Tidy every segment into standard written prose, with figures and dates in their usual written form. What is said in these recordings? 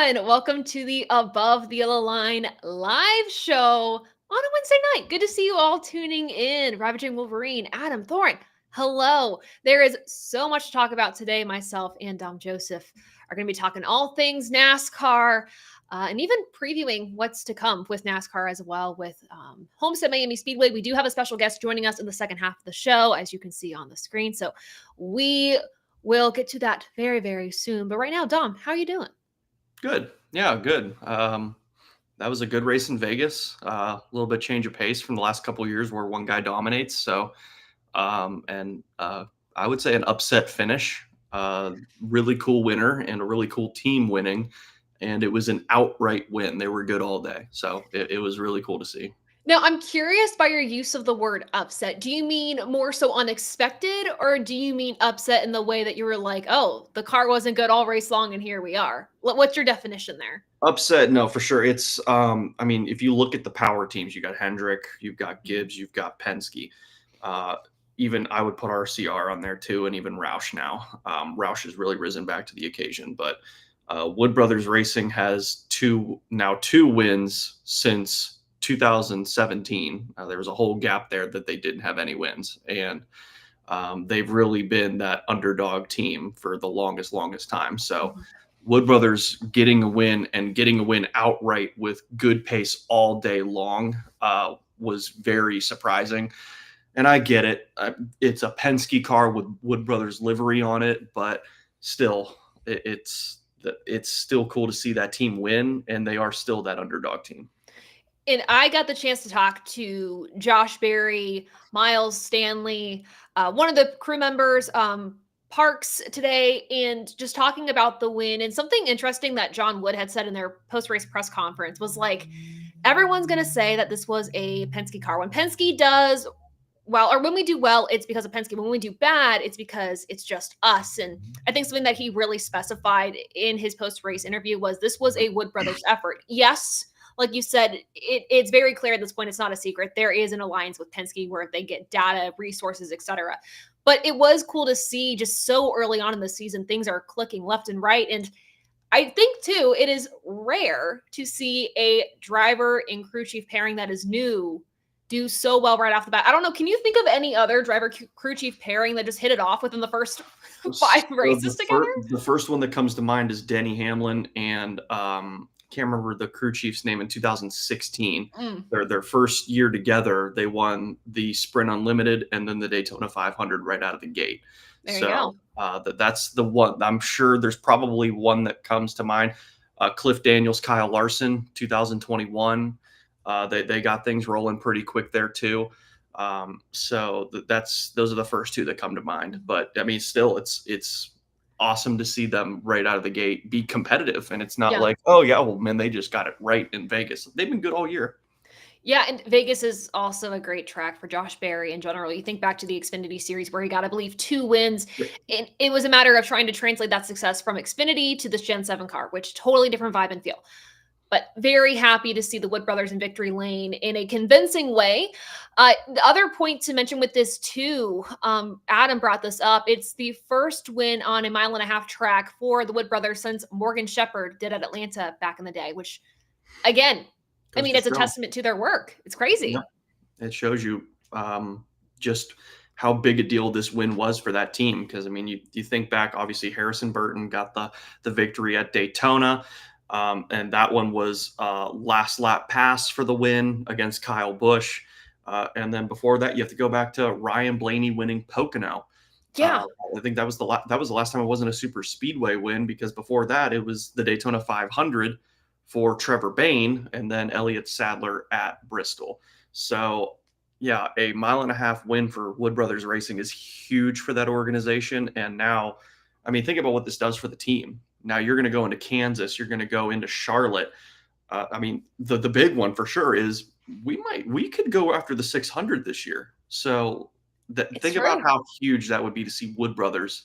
everyone. Welcome to the Above the Yellow Line live show on a Wednesday night. Good to see you all tuning in. Ravaging Wolverine, Adam Thorne. Hello. There is so much to talk about today. Myself and Dom Joseph are going to be talking all things NASCAR and even previewing what's to come with NASCAR as well with Homestead Miami Speedway. We do have a special guest joining us in the second half of the show, as you can see on the screen. So we will get to that very, very soon. But right now, Dom, how are you doing? Good. Yeah, good. That was a good race in Vegas. A little bit change of pace from the last couple of years where one guy dominates. I would say an upset finish. Really cool winner and a really cool team winning. And it was an outright win. They were good all day. So it was really cool to see. Now, I'm curious by your use of the word upset. Do you mean more so unexpected, or do you mean upset in the way that you were like, oh, the car wasn't good all race long and here we are? What's your definition there? Upset, no, for sure. If you look at the power teams, you got Hendrick, you've got Gibbs, you've got Penske. Even I would put RCR on there too, and even Roush now. Roush has really risen back to the occasion, but Wood Brothers Racing has two wins since 2017. There was a whole gap there that they didn't have any wins, and they've really been that underdog team for the longest time. So Wood Brothers getting a win and getting a win outright with good pace all day long was very surprising. And I get it. It's a Penske car with Wood Brothers livery on it, but still, it's still cool to see that team win, and they are still that underdog team. And I got the chance to talk to Josh Berry, Miles Stanley, one of the crew members, Parks today, and just talking about the win. And something interesting that John Wood had said in their post-race press conference was like, everyone's going to say that this was a Penske car. When Penske does well, or when we do well, it's because of Penske. When we do bad, it's because it's just us. And I think something that he really specified in his post-race interview was this was a Wood Brothers effort. Yes, like you said, it's very clear at this point. It's not a secret. There is an alliance with Penske where they get data, resources, etc. But it was cool to see just so early on in the season, things are clicking left and right. And I think, too, it is rare to see a driver and crew chief pairing that is new do so well right off the bat. I don't know. Can you think of any other driver crew chief pairing that just hit it off within the first 5 races together? The first one that comes to mind is Denny Hamlin and can't remember the crew chief's name in 2016. Their first year together, they won the Sprint Unlimited and then the Daytona 500 right out of the gate. There you go. That's the one. I'm sure there's probably one that comes to mind. Cliff Daniels, Kyle Larson, 2021. They got things rolling pretty quick there too. Those are the first two that come to mind. But I mean, still, it's awesome to see them right out of the gate be competitive, and it's not like, oh yeah, well man, they just got it right in Vegas. They've been good all year. Yeah, and Vegas is also a great track for Josh Berry in general. You think back to the Xfinity series where he got, I believe, 2 wins. And it was a matter of trying to translate that success from Xfinity to this Gen 7 car, which totally different vibe and feel. But very happy to see the Wood Brothers in victory lane in a convincing way. The other point to mention with this too, Adam brought this up. It's the first win on a 1.5 mile track for the Wood Brothers since Morgan Shepherd did at Atlanta back in the day, which again, I mean, it's a testament to their work. It's crazy. Yeah. It shows you just how big a deal this win was for that team. Because, I mean, you think back, obviously, Harrison Burton got the victory at Daytona. And that one was last lap pass for the win against Kyle Busch. And then before that, you have to go back to Ryan Blaney winning Pocono. Yeah. I think that was the last time it wasn't a super speedway win, because before that, it was the Daytona 500 for Trevor Bayne and then Elliott Sadler at Bristol. So, yeah, a 1.5 mile win for Wood Brothers Racing is huge for that organization. And now, I mean, think about what this does for the team. Now you're going to go into Kansas. You're going to go into Charlotte. I mean, the big one for sure is we could go after the 600 this year. So think about how huge that would be to see Wood Brothers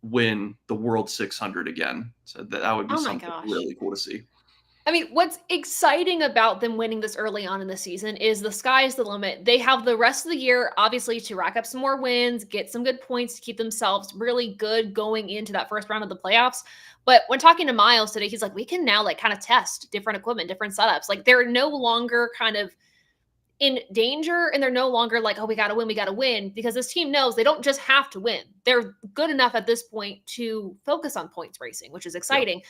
win the World 600 again. So that would be something really cool to see. I mean, what's exciting about them winning this early on in the season is the sky's the limit. They have the rest of the year, obviously, to rack up some more wins, get some good points to keep themselves really good going into that first round of the playoffs. But when talking to Miles today, he's like, we can now like kind of test different equipment, different setups. Like they're no longer kind of in danger and they're no longer like, oh, we got to win, because this team knows they don't just have to win. They're good enough at this point to focus on points racing, which is Yep. exciting.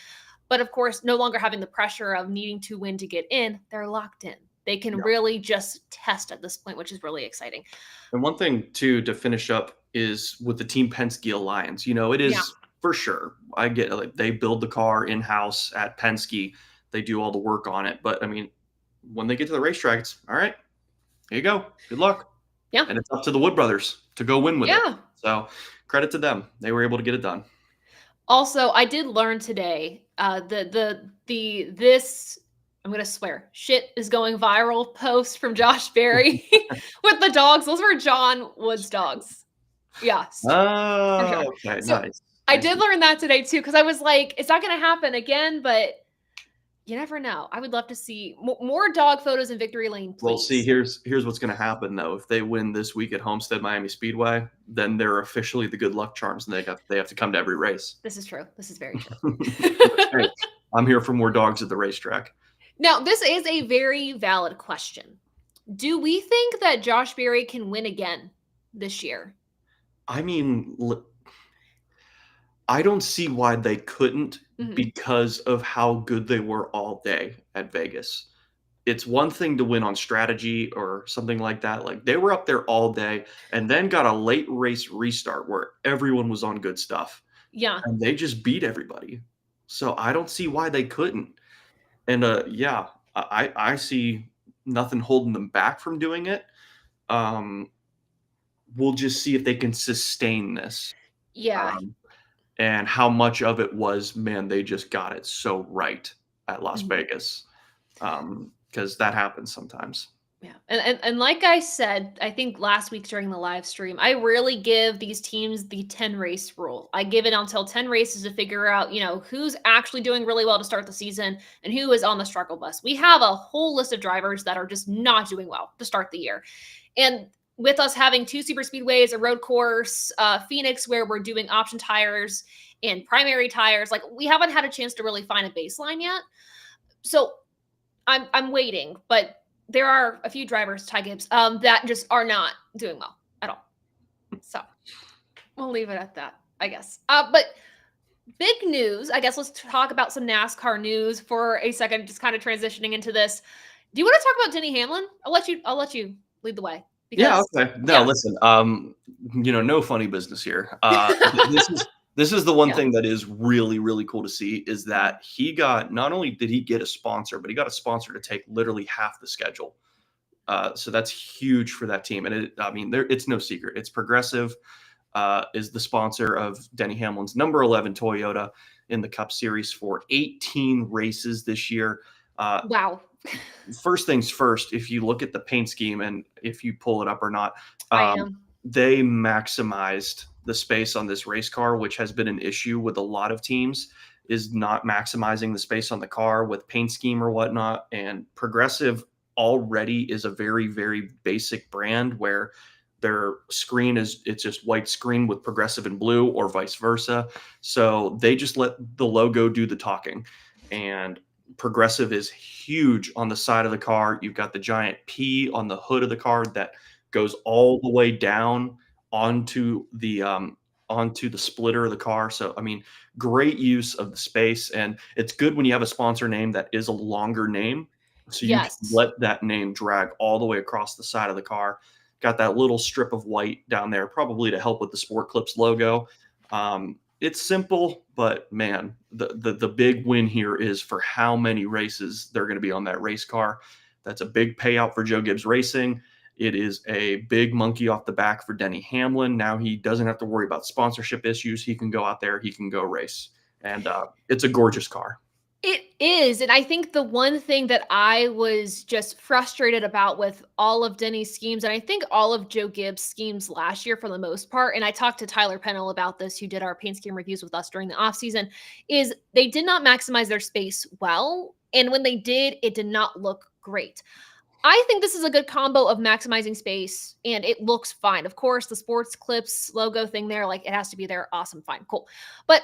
But of course, no longer having the pressure of needing to win to get in, they're locked in. They can Yeah. really just test at this point, which is really exciting. And one thing too to finish up is with the Team Penske Alliance. It Yeah. is for sure. I get like they build the car in house at Penske. They do all the work on it. But I mean, when they get to the racetrack, it's all right. Here you go. Good luck. Yeah. And it's up to the Wood brothers to go win with it. Yeah. So credit to them. They were able to get it done. Also, I did learn today this, I'm gonna swear, shit is going viral post from Josh Berry with the dogs. Those were John Wood's dogs. Yeah, for sure. Oh, okay. So Nice. I did learn that today too, because I was like, it's not gonna happen again, but you never know. I would love to see more dog photos in Victory Lane, please. Well, see, here's what's going to happen though. If they win this week at Homestead Miami Speedway, then they're officially the good luck charms, and they have to come to every race. This is true. This is very true. Hey, I'm here for more dogs at the racetrack. Now, this is a very valid question. Do we think that Josh Berry can win again this year? I mean, I don't see why they couldn't because of how good they were all day at Vegas. It's one thing to win on strategy or something like that. Like they were up there all day and then got a late race restart where everyone was on good stuff. Yeah. And they just beat everybody. So I don't see why they couldn't. And yeah, I see nothing holding them back from doing it. We'll just see if they can sustain this. Yeah. And how much of it was, man, they just got it so right at Las Vegas. Because that happens sometimes. Yeah. And like I said, I think last week during the live stream, I really give these teams the 10 race rule. I give it until 10 races to figure out, who's actually doing really well to start the season and who is on the struggle bus. We have a whole list of drivers that are just not doing well to start the year. And with us having 2 super speedways, a road course, Phoenix, where we're doing option tires and primary tires, like we haven't had a chance to really find a baseline yet. So I'm waiting, but there are a few drivers, Ty Gibbs, that just are not doing well at all. So we'll leave it at that, I guess. But big news, I guess let's talk about some NASCAR news for a second, just kind of transitioning into this. Do you want to talk about Denny Hamlin? I'll let you lead the way. Yeah, okay. No, listen, no funny business here. This is the one thing that is really, really cool to see is that he got, not only did he get a sponsor, but he got a sponsor to take literally half the schedule. So that's huge for that team. And it's no secret. It's Progressive is the sponsor of Denny Hamlin's number 11 Toyota in the Cup Series for 18 races this year. Wow. First things first, if you look at the paint scheme and if you pull it up or not, I they maximized the space on this race car, which has been an issue with a lot of teams, is not maximizing the space on the car with paint scheme or whatnot. And Progressive already is a very, very basic brand where their screen it's just white screen with Progressive in blue or vice versa. So they just let the logo do the talking. And Progressive is huge on the side of the car. You've got the giant P on the hood of the car that goes all the way down onto the splitter of the car. So, I mean, great use of the space. And it's good when you have a sponsor name that is a longer name. So you can let that name drag all the way across the side of the car. Got that little strip of white down there, probably to help with the Sport Clips logo. It's simple, but man, the big win here is for how many races they're going to be on that race car. That's a big payout for Joe Gibbs Racing. It is a big monkey off the back for Denny Hamlin. Now he doesn't have to worry about sponsorship issues. He can go out there, he can go race. And it's a gorgeous car. It is. And I think the one thing that I was just frustrated about with all of Denny's schemes, and I think all of Joe Gibbs' schemes last year for the most part, and I talked to Tyler Pennell about this, who did our paint scheme reviews with us during the offseason, is they did not maximize their space well. And when they did, it did not look great. I think this is a good combo of maximizing space and it looks fine. Of course, the Sports Clips logo thing there, like it has to be there. Awesome, fine, cool. But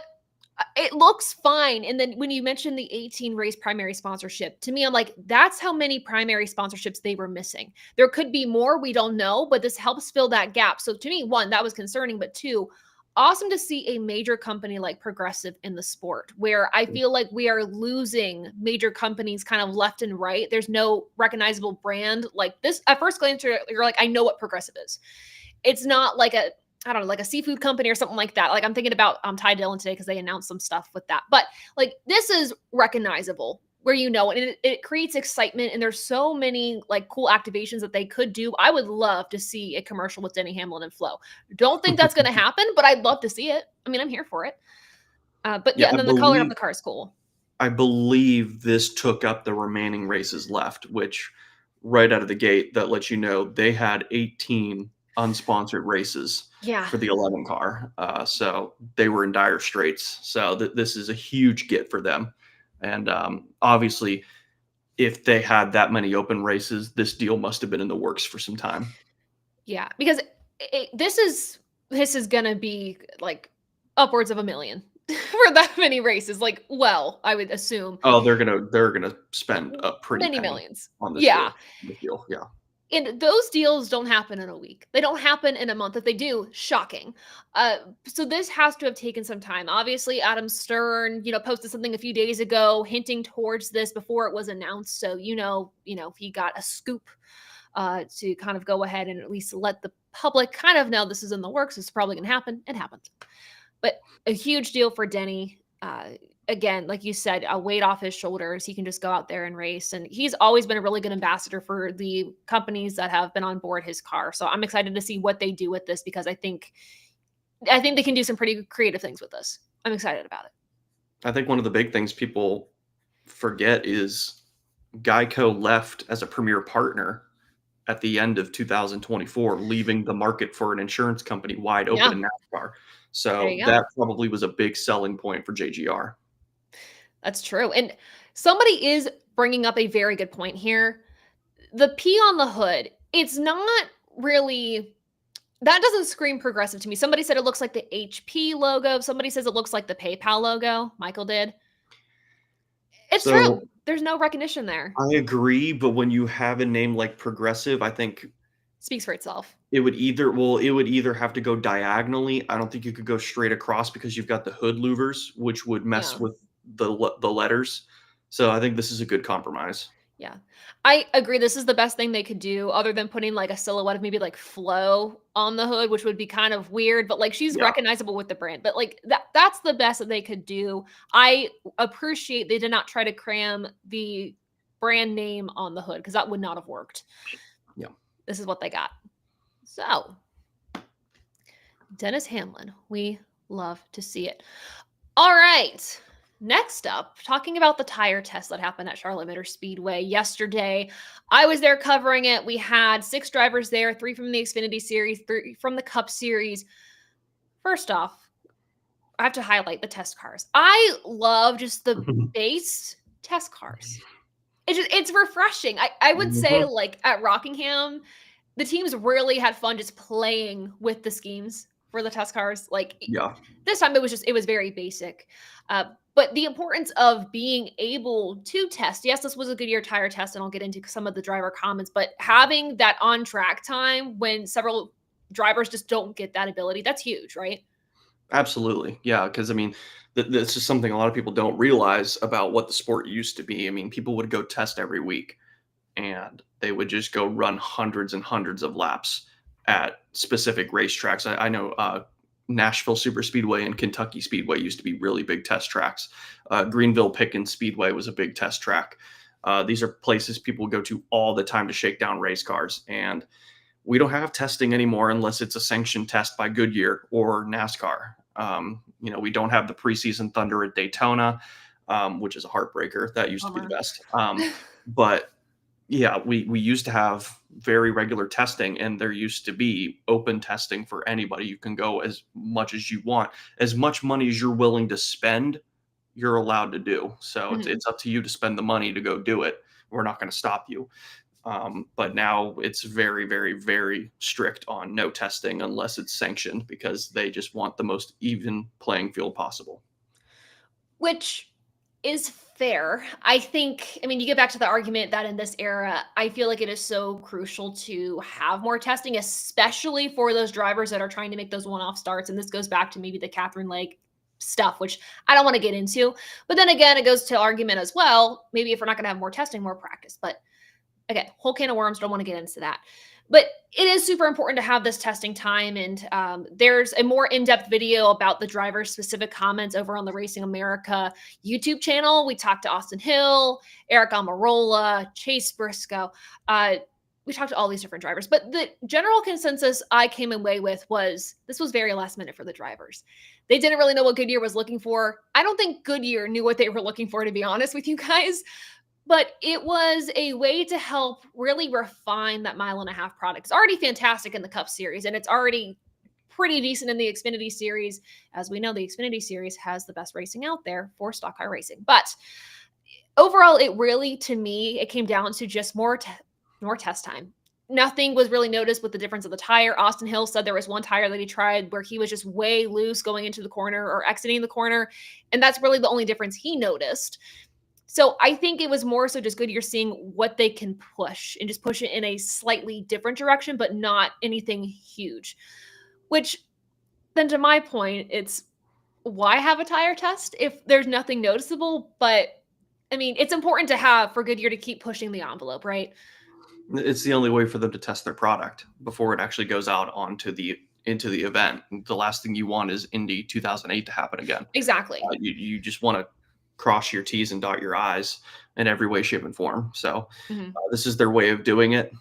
It looks fine. And then when you mentioned the 18 race primary sponsorship, to me, I'm like, that's how many primary sponsorships they were missing. There could be more, we don't know, but this helps fill that gap. So to me, one, that was concerning, but two, awesome to see a major company like Progressive in the sport, where I feel like we are losing major companies kind of left and right. There's no recognizable brand like this. At first glance, you're like, I know what Progressive is. It's not like a, I don't know, like a seafood company or something like that. Like I'm thinking about Ty Dillon today because they announced some stuff with that. But like this is recognizable where you know, and it creates excitement. And there's so many like cool activations that they could do. I would love to see a commercial with Denny Hamlin and Flo. Don't think that's going to happen, but I'd love to see it. I mean, I'm here for it. But Yeah, yeah, and then the color of the car is cool. I believe this took up the remaining races left, which right out of the gate, that lets you know they had 18 unsponsored races Yeah. for the 11 car. So they were in dire straits. So this is a huge get for them. And obviously, if they had that many open races, this deal must have been in the works for some time. Yeah, because this is gonna be like upwards of 1 million for that many races. Like, well, I would assume Oh, they're gonna spend a pretty many penny millions. on this Yeah, deal. This deal, yeah. and those deals don't happen in a week. They don't happen in a month. If they do, shocking. Uh, so this has to have taken some time. Obviously, Adam Stern, posted something a few days ago hinting towards this before it was announced. So he got a scoop to kind of go ahead and at least let the public kind of know this is in the works. It's probably going to happen. It happened. But a huge deal for Denny. Again, like you said, a weight off his shoulders. He can just go out there and race. And he's always been a really good ambassador for the companies that have been on board his car. So I'm excited to see what they do with this because I think they can do some pretty creative things with this. I'm excited about it. I think one of the big things people forget is Geico left as a premier partner at the end of 2024, leaving the market for an insurance company wide open Yeah, in NASCAR. there So you go. that probably was a big selling point for JGR. That's true. And somebody is bringing up a very good point here. The P on the hood, it's not really, that doesn't scream progressive to me. Somebody said it looks like the HP logo. Somebody says it looks like the PayPal logo. Michael did. It's So true. There's no recognition there. I agree, but when you have a name like Progressive, I think Speaks for itself. it would either have to go diagonally. I don't think you could go straight across because you've got the hood louvers, which would mess Yeah. with the letters. So I think this is a good compromise. Yeah. I agree. This is the best thing they could do other than putting like a silhouette of maybe like Flo on the hood, which would be kind of weird, but like she's Yeah, recognizable with the brand. But like that's the best that they could do. I appreciate they did not try to cram the brand name on the hood because that would not have worked. yeah. This is what they got. So, Dennis Hamlin, we love to see it. All right. Next up, talking about the tire test that happened at Charlotte Motor Speedway yesterday. I was there covering it. We had 6 drivers there, 3 from the Xfinity Series, 3 from the Cup Series. First off, I have to highlight the test cars. I love just the base test cars. It's refreshing. I would say Mhm. like at Rockingham, the teams really had fun just playing with the schemes for the test cars. Like Yeah, this time it was very basic. But the importance of being able to test. Yes, this was a Goodyear tire test, and I'll get into some of the driver comments, but having that on track time when several drivers just don't get that ability, that's huge, right? absolutely. Yeah, because I mean, that's just something a lot of people don't realize about what the sport used to be. I mean, people would go test every week and they would just go run hundreds and hundreds of laps at specific racetracks. I know Nashville Super Speedway and Kentucky Speedway used to be really big test tracks. Greenville Pickens Speedway was a big test track. These are places people go to all the time to shake down race cars. And we don't have testing anymore unless it's a sanctioned test by Goodyear or NASCAR. We don't have the preseason thunder at Daytona, which is a heartbreaker. That used to be the Bummer. best. But yeah, we used to have very regular testing, and there used to be open testing for anybody. You can go as much as you want, as much money as you're willing to spend, you're allowed to do. So it's Mhm. it's up to you to spend the money to go do it. We're not going to stop you. But now it's very, very, very strict on no testing unless it's sanctioned because they just want the most even playing field possible. which is fair. I think, I mean, you get back to the argument that in this era, I feel like it is so crucial to have more testing, especially for those drivers that are trying to make those one off starts. And this goes back to maybe the Catherine Lake stuff, which I don't want to get into. But then again, it goes to argument as well. Maybe if we're not going to have more testing, more practice. But again, whole can of worms, don't want to get into that. But it is super important to have this testing time. And there's a more in-depth video about the driver's specific comments over on the Racing America YouTube channel. We talked to Austin Hill, Eric Almirola, Chase Briscoe. We talked to all these different drivers. But the general consensus I came away with was this was very last minute for the drivers. They didn't really know what Goodyear was looking for. I don't think Goodyear knew what they were looking for, to be honest with you guys. But it was a way to help really refine that mile-and-a-half product. It's already fantastic in the Cup Series, and it's already pretty decent in the Xfinity Series. As we know, the Xfinity Series has the best racing out there for stock car racing. But overall, it really, to me, it came down to just more test time. Nothing was really noticed with the difference of the tire. Austin Hill said there was one tire that he tried where he was just way loose going into the corner or exiting the corner, and that's really the only difference he noticed. So I think it was more so just Goodyear seeing what they can push and just push it in a slightly different direction, but not anything huge. Which then to my point, it's why have a tire test if there's nothing noticeable? But I mean, it's important to have for Goodyear to keep pushing the envelope, right? It's the only way for them to test their product before it actually goes out into the event. The last thing you want is Indy 2008 to happen again. Exactly. You just want to cross your T's and dot your I's in every way, shape, and form. So this is their way of doing it.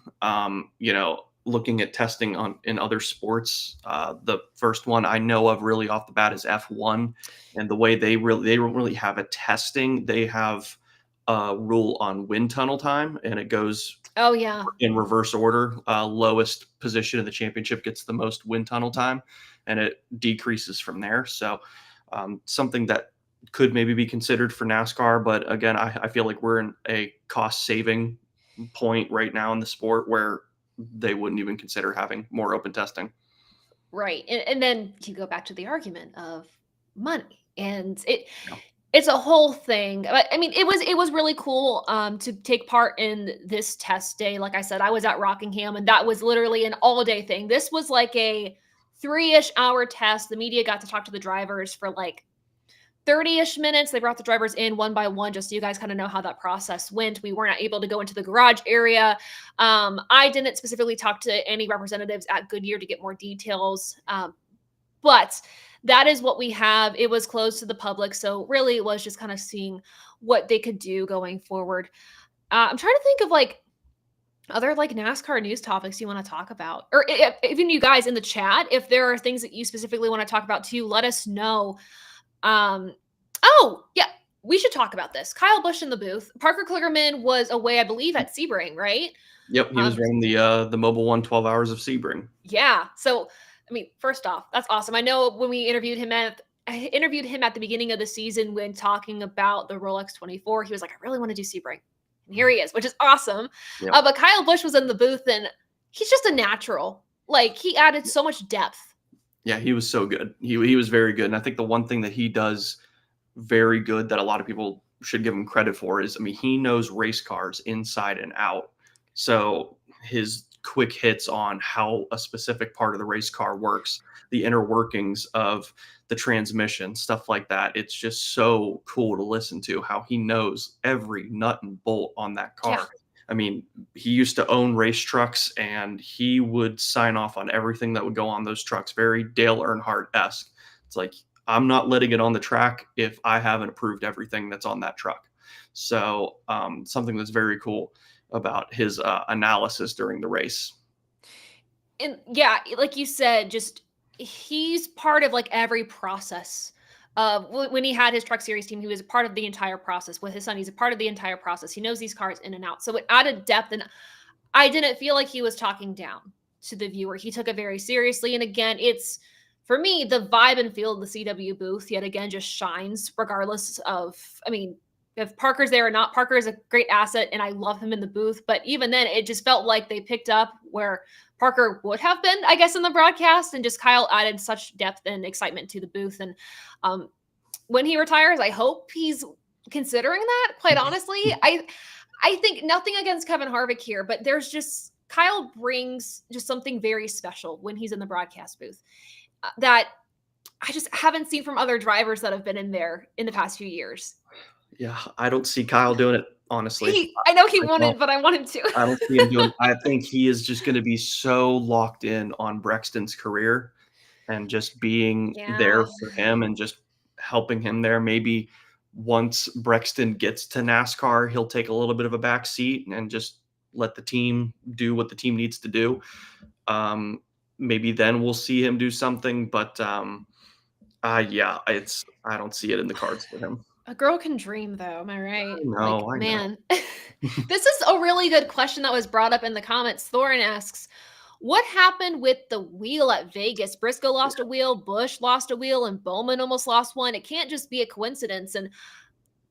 Looking at testing in other sports, the first one I know of really off the bat is F1, and the way they don't really have a testing. They have a rule on wind tunnel time, and it goes in reverse order. Lowest position in the championship gets the most wind tunnel time, and it decreases from there. So something that could maybe be considered for NASCAR. But again, I feel like we're in a cost saving point right now in the sport where they wouldn't even consider having more open testing. Right. And then you go back to the argument of money, and it's a whole thing. But I mean, it was really cool to take part in this test day. Like I said, I was at Rockingham, and that was literally an all-day thing. This was like a 3-ish hour test. The media got to talk to the drivers for like 30-ish minutes. They brought the drivers in one by one, just so you guys kind of know how that process went. We weren't able to go into the garage area. I didn't specifically talk to any representatives at Goodyear to get more details. But that is what we have. It was closed to the public. So really it was just kind of seeing what they could do going forward. I'm trying to think of like other like NASCAR news topics you want to talk about, or even you guys in the chat, if there are things that you specifically want to talk about too, let us know. Oh yeah, we should talk about this. Kyle Busch in the booth. Parker Kligerman was away, I believe, at Sebring, right? Yep, he was running the Mobil 1 12 Hours of Sebring. Yeah. So, I mean, first off, that's awesome. I know when we interviewed him at the beginning of the season when talking about the Rolex 24, he was like, I really want to do Sebring. And here he is, which is awesome. Yep. But Kyle Busch was in the booth, and he's just a natural. Like, he added so much depth. Yeah, he was so good. He was very good. And I think the one thing that he does very good that a lot of people should give him credit for is, I mean, he knows race cars inside and out. So his quick hits on how a specific part of the race car works, the inner workings of the transmission, stuff like that. It's just so cool to listen to how he knows every nut and bolt on that car. Yeah. I mean, he used to own race trucks, and he would sign off on everything that would go on those trucks. Very Dale Earnhardt-esque. It's like, I'm not letting it on the track if I haven't approved everything that's on that truck. So something that's very cool about his analysis during the race. And yeah, like you said, just he's part of like every process. When he had his Truck Series team, he was a part of the entire process. With his son, he's a part of the entire process. He knows these cars in and out. So it added depth, and I didn't feel like he was talking down to the viewer. He took it very seriously. And again, it's, for me, the vibe and feel of the CW booth, yet again, just shines regardless of, I mean, if Parker's there or not. Parker is a great asset, and I love him in the booth. But even then, it just felt like they picked up where Parker would have been, I guess, in the broadcast, and just Kyle added such depth and excitement to the booth. And when he retires, I hope he's considering that, quite honestly. I think nothing against Kevin Harvick here, but there's just Kyle brings just something very special when he's in the broadcast booth that I just haven't seen from other drivers that have been in there in the past few years. Yeah, I don't see Kyle doing it, honestly. I know he I wouldn't, don't but I want him to. I don't see him doing I think he is just gonna be so locked in on Brexton's career and just being there Yeah. for him and just helping him there. Maybe once Brexton gets to NASCAR, he'll take a little bit of a back seat and just let the team do what the team needs to do. Maybe then we'll see him do something, but yeah, I don't see it in the cards for him. A girl can dream, though. Am I right? Like, I know. man, this is a really good question that was brought up in the comments. Thorin asks, what happened with the wheel at Vegas? Briscoe lost a wheel, Busch lost a wheel, and Bowman almost lost one. It can't just be a coincidence. And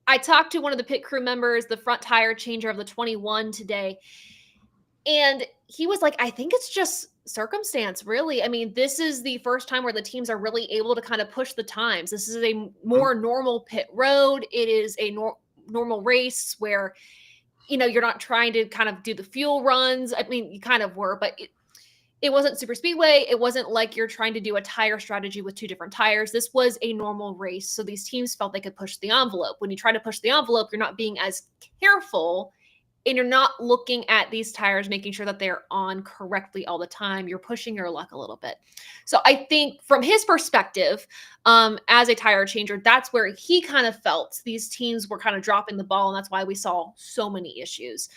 I talked to one of the pit crew members, the front tire changer of the 21 today, and he was like, I think it's just circumstance, really. I mean, this is the first time where the teams are really able to kind of push the times. This is a more normal pit road. It is a normal race where, you're not trying to kind of do the fuel runs. I mean, you kind of were, but it wasn't super speedway. It wasn't like you're trying to do a tire strategy with two different tires. This was a normal race. So these teams felt they could push the envelope. When you try to push the envelope, you're not being as careful and you're not looking at these tires, making sure that they're on correctly all the time. You're pushing your luck a little bit. So I think from his perspective, as a tire changer, that's where he kind of felt these teams were kind of dropping the ball. And that's why we saw so many issues.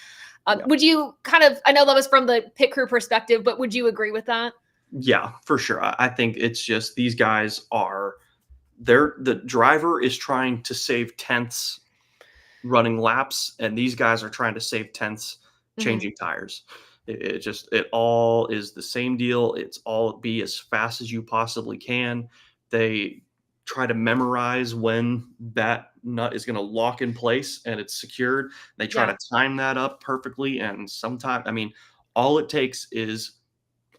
Yeah. Would you I know that was from the pit crew perspective, but would you agree with that? Yeah, for sure. I think it's just these guys the driver is trying to save tenths running laps, and these guys are trying to save tenths changing tires. It all is the same deal. It's all be as fast as you possibly can. They try to memorize when that nut is going to lock in place and it's secured. They try to time that up perfectly. And sometimes, I mean, all it takes is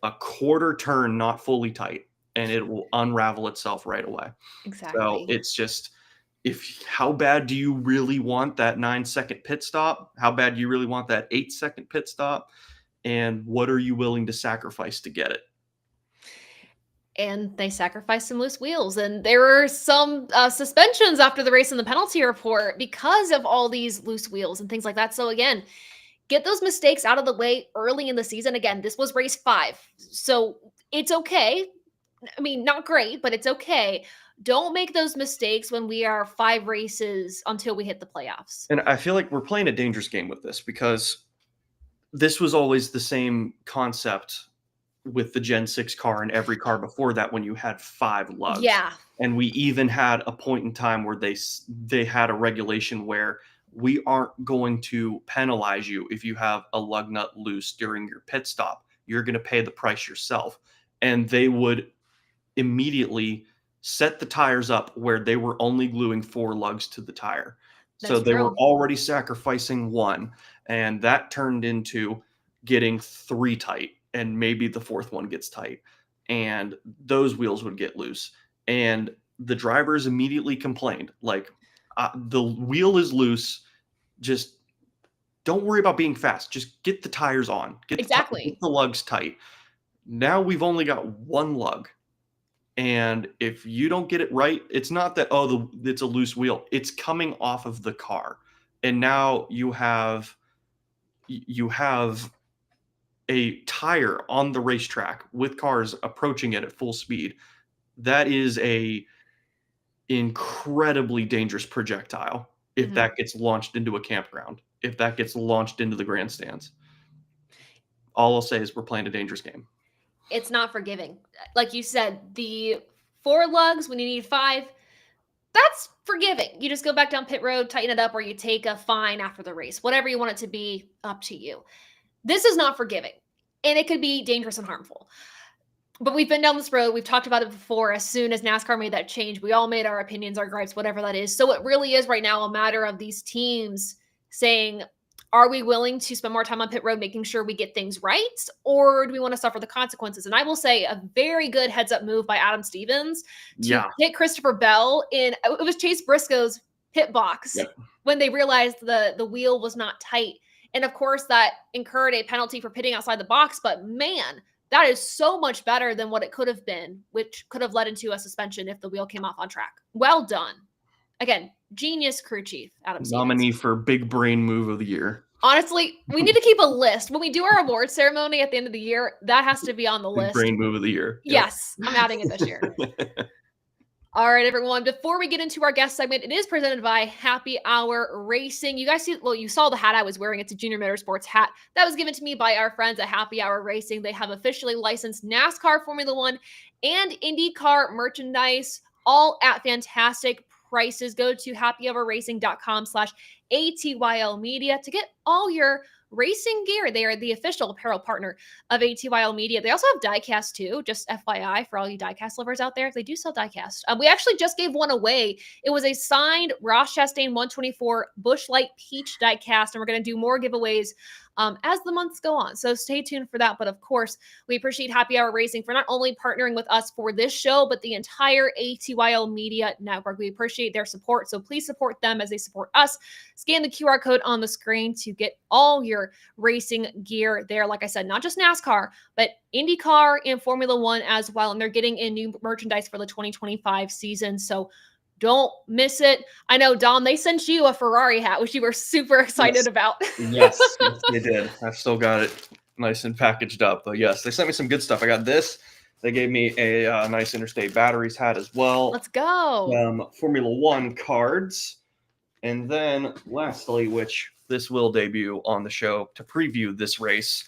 a quarter turn not fully tight and it will unravel itself right away. Exactly. So it's just, how bad do you really want that 9-second pit stop? How bad do you really want that 8-second pit stop? And what are you willing to sacrifice to get it? And they sacrificed some loose wheels. And there were some suspensions after the race in the penalty report because of all these loose wheels and things like that. So again, get those mistakes out of the way early in the season. Again, this was race 5. So it's okay. I mean, not great, but it's okay. Don't make those mistakes when we are 5 races until we hit the playoffs. And I feel like we're playing a dangerous game with this because this was always the same concept with the Gen 6 car and every car before that when you had 5 lugs. Yeah. And we even had a point in time where they had a regulation where we aren't going to penalize you if you have a lug nut loose during your pit stop. You're going to pay the price yourself. And they would immediately set the tires up where they were only gluing 4 lugs to the tire. So they were already sacrificing 1. And that turned into getting 3 tight. And maybe the 4th one gets tight. And those wheels would get loose. And the drivers immediately complained, like, the wheel is loose. Just don't worry about being fast. Just get the tires on. Get the lugs tight. Now we've only got 1 lug. And if you don't get it right, it's not that, it's a loose wheel. It's coming off of the car. And now you have a tire on the racetrack with cars approaching it at full speed. That is a incredibly dangerous projectile if that gets launched into a campground, if that gets launched into the grandstands. All I'll say is we're playing a dangerous game. It's not forgiving. Like you said, the 4 lugs when you need 5, that's forgiving. You just go back down pit road, tighten it up, or you take a fine after the race. Whatever you want it to be, up to you. This is not forgiving, and it could be dangerous and harmful. But we've been down this road. We've talked about it before. As soon as NASCAR made that change, we all made our opinions, our gripes, whatever that is. So it really is right now a matter of these teams saying, Are we willing to spend more time on pit road making sure we get things right, or do we want to suffer the consequences? And I will say a very good heads up move by Adam Stevens to hit Christopher Bell in, it was Chase Briscoe's pit box when they realized the wheel was not tight. And of course that incurred a penalty for pitting outside the box, but man, that is so much better than what it could have been, which could have led into a suspension if the wheel came off on track. Well done. Again, genius crew chief, Adam Stevens. Nominee for Big Brain Move of the Year. Honestly, we need to keep a list. When we do our award ceremony at the end of the year, that has to be on the list. Big Brain Move of the Year. Yes, I'm adding it this year. All right, everyone. Before we get into our guest segment, it is presented by Happy Hour Racing. You guys see, well, you saw the hat I was wearing. It's a Junior Motorsports hat that was given to me by our friends at Happy Hour Racing. They have officially licensed NASCAR, Formula One, and IndyCar merchandise, all at fantastic prices. Go to happyhourracing.com/ATYL Media to get all your racing gear. They are the official apparel partner of ATYL Media. They also have diecast too, just FYI for all you diecast lovers out there. They do sell diecast. We actually just gave one away. It was a signed Ross Chastain 124 Busch Light Peach diecast, and we're going to do more giveaways as the months go on. So stay tuned for that. But of course, we appreciate Happy Hour Racing for not only partnering with us for this show, but the entire ATYL Media Network. We appreciate their support. So please support them as they support us. Scan the QR code on the screen to get all your racing gear there. Like I said, not just NASCAR, but IndyCar and Formula One as well. And they're getting in new merchandise for the 2025 season. So don't miss it. I know, Dom, they sent you a Ferrari hat, which you were super excited about. Yes, they did. I've still got it nice and packaged up. But yes, they sent me some good stuff. I got this. They gave me a nice Interstate Batteries hat as well. Let's go. Formula One cards. And then lastly, which this will debut on the show to preview this race,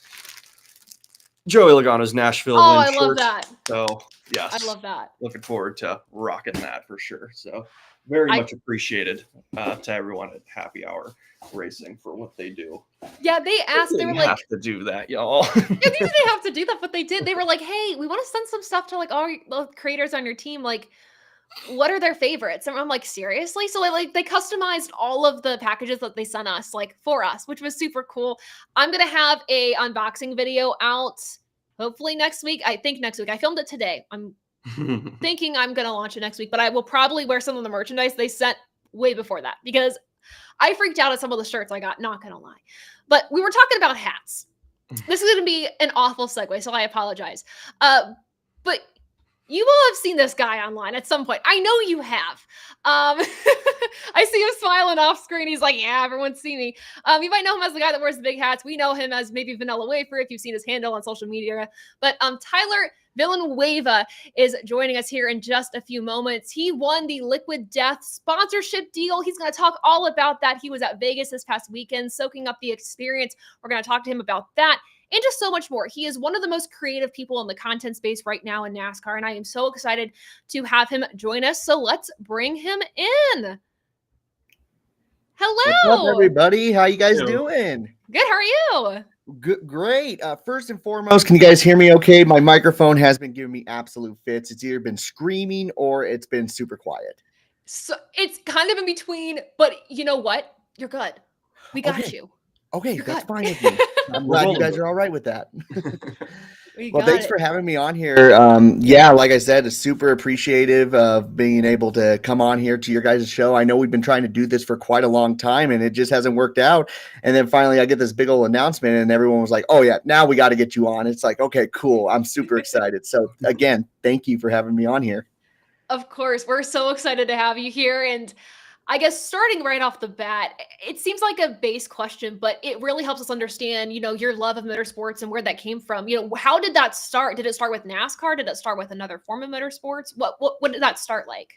Joey Logano's Nashville win I shirt. love that. So yes, I love that. Looking forward to rocking that for sure. So very much appreciated to everyone at Happy Hour Racing for what they do. Yeah, they asked. They were like, have to do that, y'all. Yeah, they didn't have to do that, but they did. They were like, hey, we want to send some stuff to like all the creators on your team. Like, what are their favorites? And I'm like, seriously? So they customized all of the packages that they sent us, like for us, which was super cool. I'm gonna have a unboxing video out hopefully next week. I think next week. I filmed it today. I'm thinking I'm gonna launch it next week, but I will probably wear some of the merchandise they sent way before that because I freaked out at some of the shirts I got, not gonna lie. But we were talking about hats. This is gonna be an awful segue, so I apologize. But you will have seen this guy online at some point. I know you have. I see him smiling off screen. He's like, yeah, everyone's seen me. You might know him as the guy that wears the big hats. We know him as maybe Vanilla Wafer if you've seen his handle on social media. But Tyler Villanueva is joining us here in just a few moments. He won the Liquid Death sponsorship deal. He's going to talk all about that. He was at Vegas this past weekend, soaking up the experience. We're going to talk to him about that and just so much more. He is one of the most creative people in the content space right now in NASCAR, and I am so excited to have him join us. So let's bring him in. Hello. What's up, everybody? How you guys doing? Good. How are you? Good, great. First and foremost, can you guys hear me okay? My microphone has been giving me absolute fits. It's either been screaming or it's been super quiet. So it's kind of in between, but you know what? You're good. We got you. Okay, that's fine with me. I'm glad you guys are all right with that. Well, thanks for having me on here. Yeah, like I said, it's super appreciative of being able to come on here to your guys' show. I know we've been trying to do this for quite a long time, and it just hasn't worked out. And then finally I get this big old announcement, and everyone was like, oh, yeah, now we got to get you on. It's like, okay, cool. I'm super excited. So, again, thank you for having me on here. Of course. We're so excited to have you here. And I guess starting right off the bat, it seems like a base question, but it really helps us understand, your love of motorsports and where that came from. How did that start? Did it start with NASCAR? Did it start with another form of motorsports? What did that start like?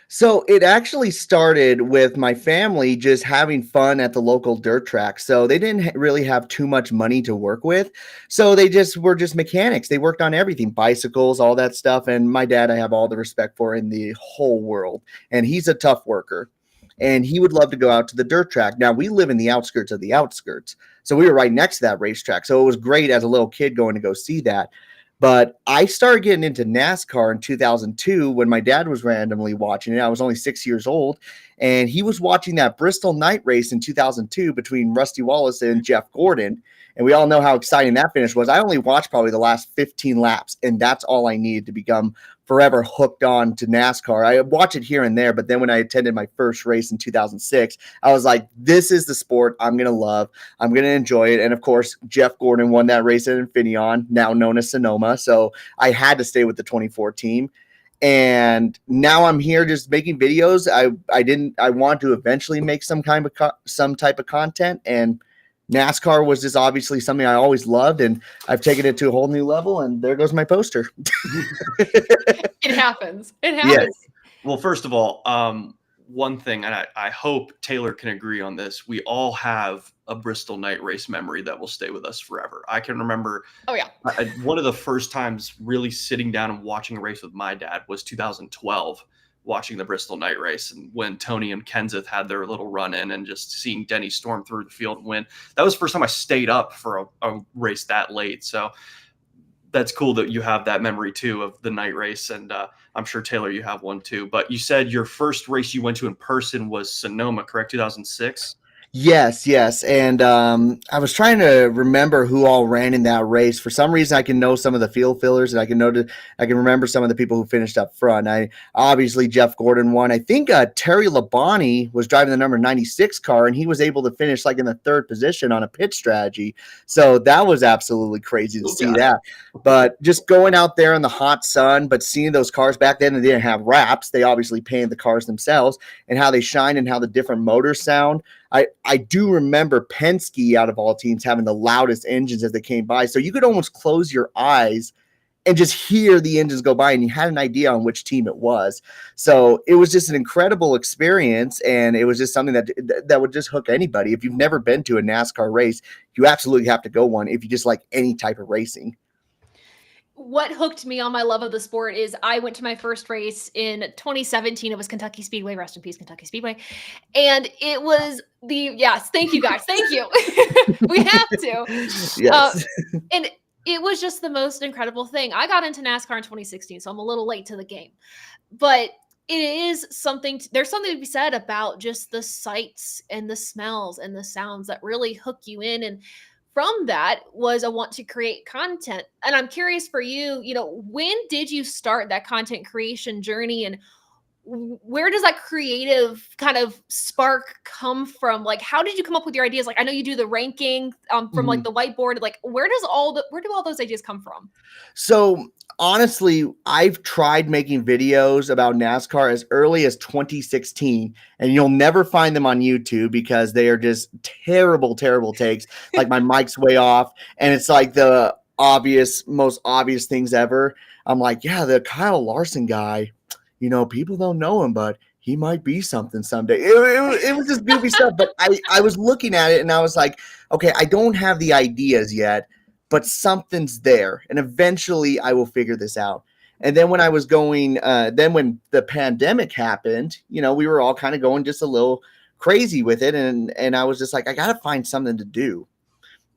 So it actually started with my family just having fun at the local dirt track. So they didn't really have too much money to work with. So they just were just mechanics. They worked on everything, bicycles, all that stuff. And my dad, I have all the respect for in the whole world. And he's a tough worker. And he would love to go out to the dirt track. Now, we live in the outskirts of the outskirts. So we were right next to that racetrack. So it was great as a little kid going to go see that. But I started getting into NASCAR in 2002 when my dad was randomly watching it. I was only 6 years old. and he was watching that Bristol night race in 2002 between Rusty Wallace and Jeff Gordon. And we all know how exciting that finish was. I only watched probably the last 15 laps, and that's all I needed to become forever hooked on to NASCAR. I watch it here and there, but then when I attended my first race in 2006, I was like, this is the sport I'm going to love. I'm going to enjoy it. And of course, Jeff Gordon won that race at Infineon, now known as Sonoma. So I had to stay with the 24 team. And now I'm here just making videos. I want to eventually make some type of content, and NASCAR was just obviously something I always loved, and I've taken it to a whole new level, and there goes my poster. It happens. It happens. Yes. Well, first of all, one thing, and I hope Taylor can agree on this, we all have a Bristol night race memory that will stay with us forever. I can remember one of the first times really sitting down and watching a race with my dad was 2012, watching the Bristol night race, and when Tony and Kenseth had their little run in, and just seeing Denny storm through the field and win. That was the first time I stayed up for a race that late. So that's cool that you have that memory too of the night race. And I'm sure, Taylor, you have one too. But you said your first race you went to in person was Sonoma, correct? 2006? Yes. And I was trying to remember who all ran in that race. For some reason, I can know some of the field fillers, and I can remember some of the people who finished up front. Obviously Jeff Gordon won. I think Terry Labonte was driving the number 96 car, and he was able to finish like in the third position on a pit strategy. So that was absolutely crazy to see that. But just going out there in the hot sun, but seeing those cars back then, they didn't have wraps. They obviously painted the cars themselves, and how they shine and how the different motors sound. I do remember Penske, out of all teams, having the loudest engines as they came by. So you could almost close your eyes and just hear the engines go by, and you had an idea on which team it was. So it was just an incredible experience, and it was just something that would just hook anybody. If you've never been to a NASCAR race, you absolutely have to go one if you just like any type of racing. What hooked me on my love of the sport is I went to my first race in 2017. It was Kentucky Speedway. Rest in peace, Kentucky Speedway. And it was yes, thank you guys. Thank you. We have to. Yes. And it was just the most incredible thing. I got into NASCAR in 2016, so I'm a little late to the game. But it is something, there's something to be said about just the sights and the smells and the sounds that really hook you in. And from that was a want to create content. And I'm curious for you, when did you start that content creation journey, and where does that creative kind of spark come from? Like, how did you come up with your ideas? Like, I know you do the ranking from like the whiteboard. Like, where do all those ideas come from? So honestly, I've tried making videos about NASCAR as early as 2016, and you'll never find them on YouTube because they are just terrible takes. Like my mic's way off, and it's like the most obvious things ever. I'm like, yeah, the Kyle Larson guy, people don't know him, but he might be something someday. It was just goofy stuff, but I was looking at it and I was like, okay, I don't have the ideas yet, but something's there, and eventually I will figure this out. And then when I was going, then when the pandemic happened, we were all kind of going just a little crazy with it, and I was just like, I got to find something to do.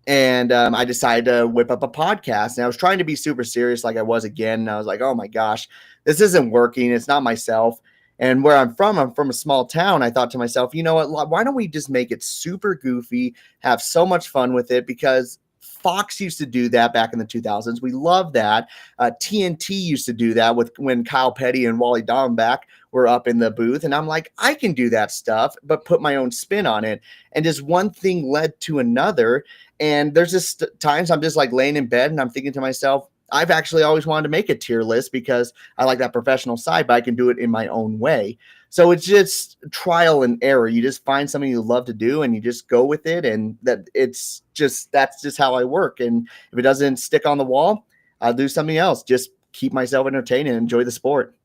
And I decided to whip up a podcast, and I was trying to be super serious like I was again. And I was like, oh my gosh, this isn't working. It's not myself. And where I'm from a small town. I thought to myself, you know what? Why don't we just make it super goofy, have so much fun with it? Because Fox used to do that back in the 2000s. We love that. TNT used to do that when Kyle Petty and Wally Dallenbach were up in the booth. And I'm like, I can do that stuff, but put my own spin on it. And just one thing led to another. And there's just times I'm just like laying in bed and I'm thinking to myself, I've actually always wanted to make a tier list because I like that professional side, but I can do it in my own way. So it's just trial and error. You just find something you love to do and you just go with it. And that's just how I work. And if it doesn't stick on the wall, I'll do something else. Just keep myself entertained and enjoy the sport.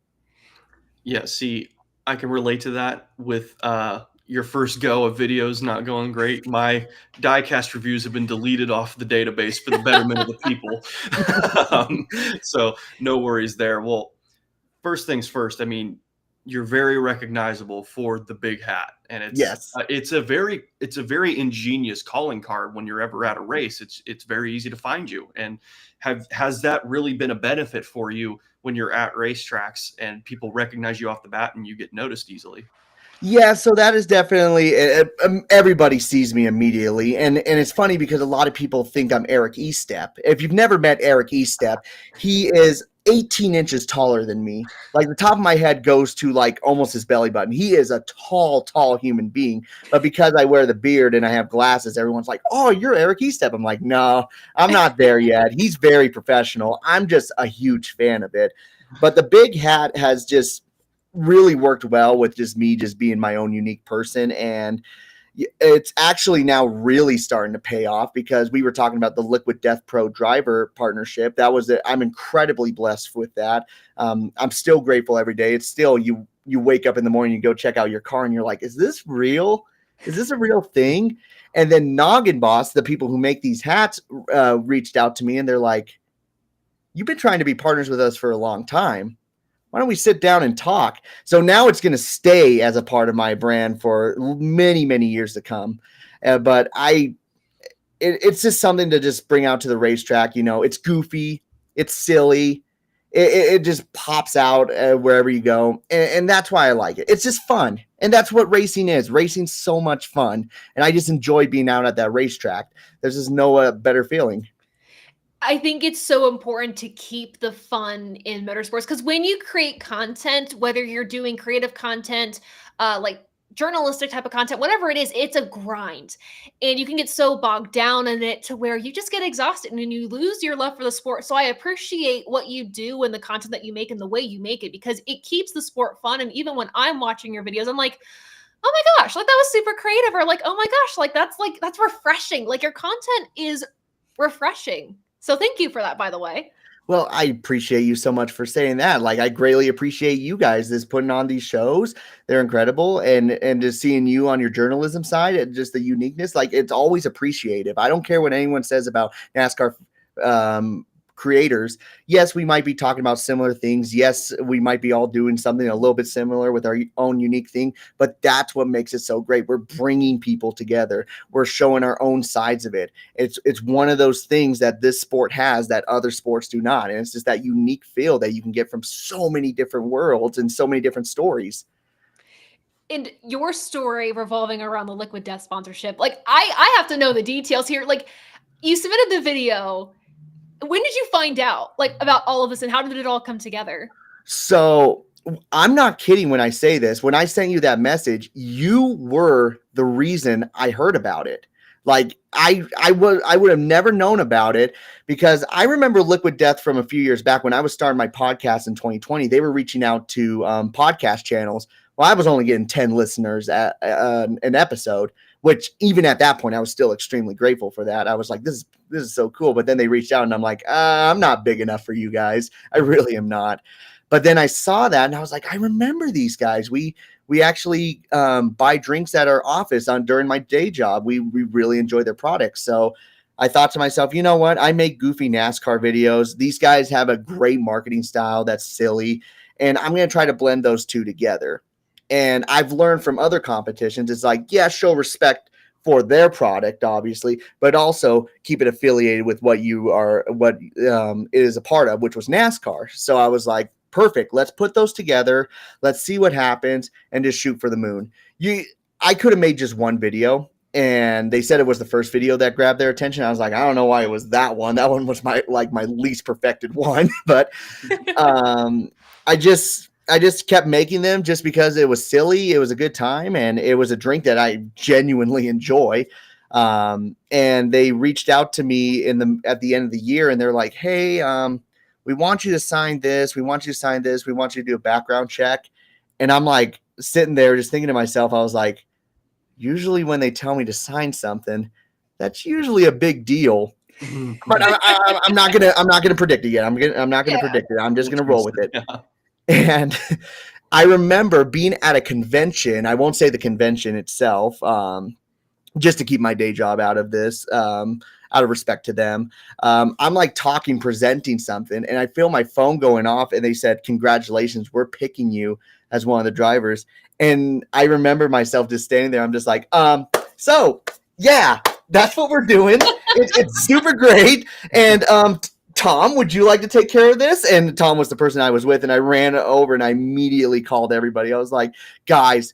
Yeah. See, I can relate to that with, your first go of videos not going great. My diecast reviews have been deleted off the database for the betterment of the people. So no worries there. Well, first things first, I mean, you're very recognizable for the big hat, and it's a very ingenious calling card when you're ever at a race. It's very easy to find you. And has that really been a benefit for you when you're at racetracks and people recognize you off the bat and you get noticed easily? Yeah, so that is definitely everybody sees me immediately, and it's funny because a lot of people think I'm Eric Estep. If you've never met Eric Estep, he is 18 inches taller than me. Like the top of my head goes to like almost his belly button. He is a tall human being, but because I wear the beard and I have glasses, everyone's like, "Oh, you're Eric Estep." I'm like, "No, I'm not there yet." He's very professional. I'm just a huge fan of it. But the big hat has just really worked well with just me just being my own unique person, and it's actually now really starting to pay off because we were talking about the Liquid Death Pro driver partnership. That was it. I'm incredibly blessed with that. I'm still grateful every day. It's still you wake up in the morning, you go check out your car and you're like, is this real? Is this a real thing? And then Noggin Boss, the people who make these hats, reached out to me and they're like, you've been trying to be partners with us for a long time. Why don't we sit down and talk? So now it's going to stay as a part of my brand for many years to come. But it's just something to just bring out to the racetrack. You know, it's goofy, it's silly, it just pops out wherever you go, and that's why I like it. It's just fun, and that's what racing is. Racing's so much fun, and I just enjoy being out at that racetrack. There's just no better feeling. I think it's so important to keep the fun in motorsports because when you create content, whether you're doing creative content, like journalistic type of content, whatever it is, it's a grind. And you can get so bogged down in it to where you just get exhausted and you lose your love for the sport. So I appreciate what you do and the content that you make and the way you make it because it keeps the sport fun. And even when I'm watching your videos, I'm like, oh my gosh, like that was super creative, or like, oh my gosh, that's refreshing. Like your content is refreshing. So thank you for that, by the way. Well, I appreciate you so much for saying that. Like, I greatly appreciate you guys just putting on these shows. They're incredible, and just seeing you on your journalism side and just the uniqueness. Like, it's always appreciative. I don't care what anyone says about NASCAR creators. Yes, we might be talking about similar things. Yes, we might be all doing something a little bit similar with our own unique thing, but that's what makes it so great. We're bringing people together. We're showing our own sides of it. It's one of those things that this sport has that other sports do not, and it's just that unique feel that you can get from so many different worlds and so many different stories. And your story revolving around the Liquid Death sponsorship, like I have to know the details here. Like you submitted the video. When did you find out like about all of this and how did it all come together? So I'm not kidding when I say this. When I sent you that message, you were the reason I heard about it. Like I would have never known about it because I remember Liquid Death from a few years back when I was starting my podcast in 2020. They were reaching out to podcast channels. Well, I was only getting 10 listeners at an episode, which even at that point, I was still extremely grateful for that. I was like, this is so cool. But then they reached out and I'm like, I'm not big enough for you guys. I really am not. But then I saw that and I was like, I remember these guys. We actually buy drinks at our office during my day job. We really enjoy their products. So I thought to myself, you know what? I make goofy NASCAR videos. These guys have a great marketing style that's silly. And I'm going to try to blend those two together. And I've learned from other competitions, it's like, yeah, show respect for their product, obviously, but also keep it affiliated with what it is a part of, which was NASCAR. So I was like, perfect. Let's put those together. Let's see what happens and just shoot for the moon. I could have made just one video, and they said it was the first video that grabbed their attention. I was like, I don't know why it was that one. That one was my least perfected one, but I just kept making them just because it was silly. It was a good time, and it was a drink that I genuinely enjoy. And they reached out to me at the end of the year, and they're like, "Hey, we want you to sign this. We want you to sign this. We want you to do a background check." And I'm like sitting there just thinking to myself, I was like, usually when they tell me to sign something, that's usually a big deal. But I'm not gonna predict it yet. I'm not gonna predict it. I'm just gonna roll with it. Yeah. And I remember being at a convention. I won't say the convention itself, just to keep my day job out of this, out of respect to them. I'm like presenting something, and I feel my phone going off, and they said, "Congratulations, we're picking you as one of the drivers." And I remember myself just standing there. I'm just like, so yeah, that's what we're doing. It's super great. And Tom, would you like to take care of this? And Tom was the person I was with, and I ran over and I immediately called everybody. I was like, guys,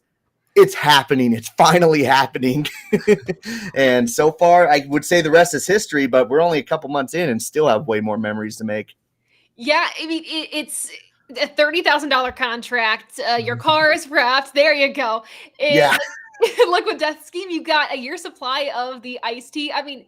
it's happening. It's finally happening. And so far, I would say the rest is history, but we're only a couple months in and still have way more memories to make. Yeah, I mean, it's a $30,000 contract. Your car is wrapped. There you go. Yeah. And like with Death Scheme, you got a year supply of the iced tea. I mean,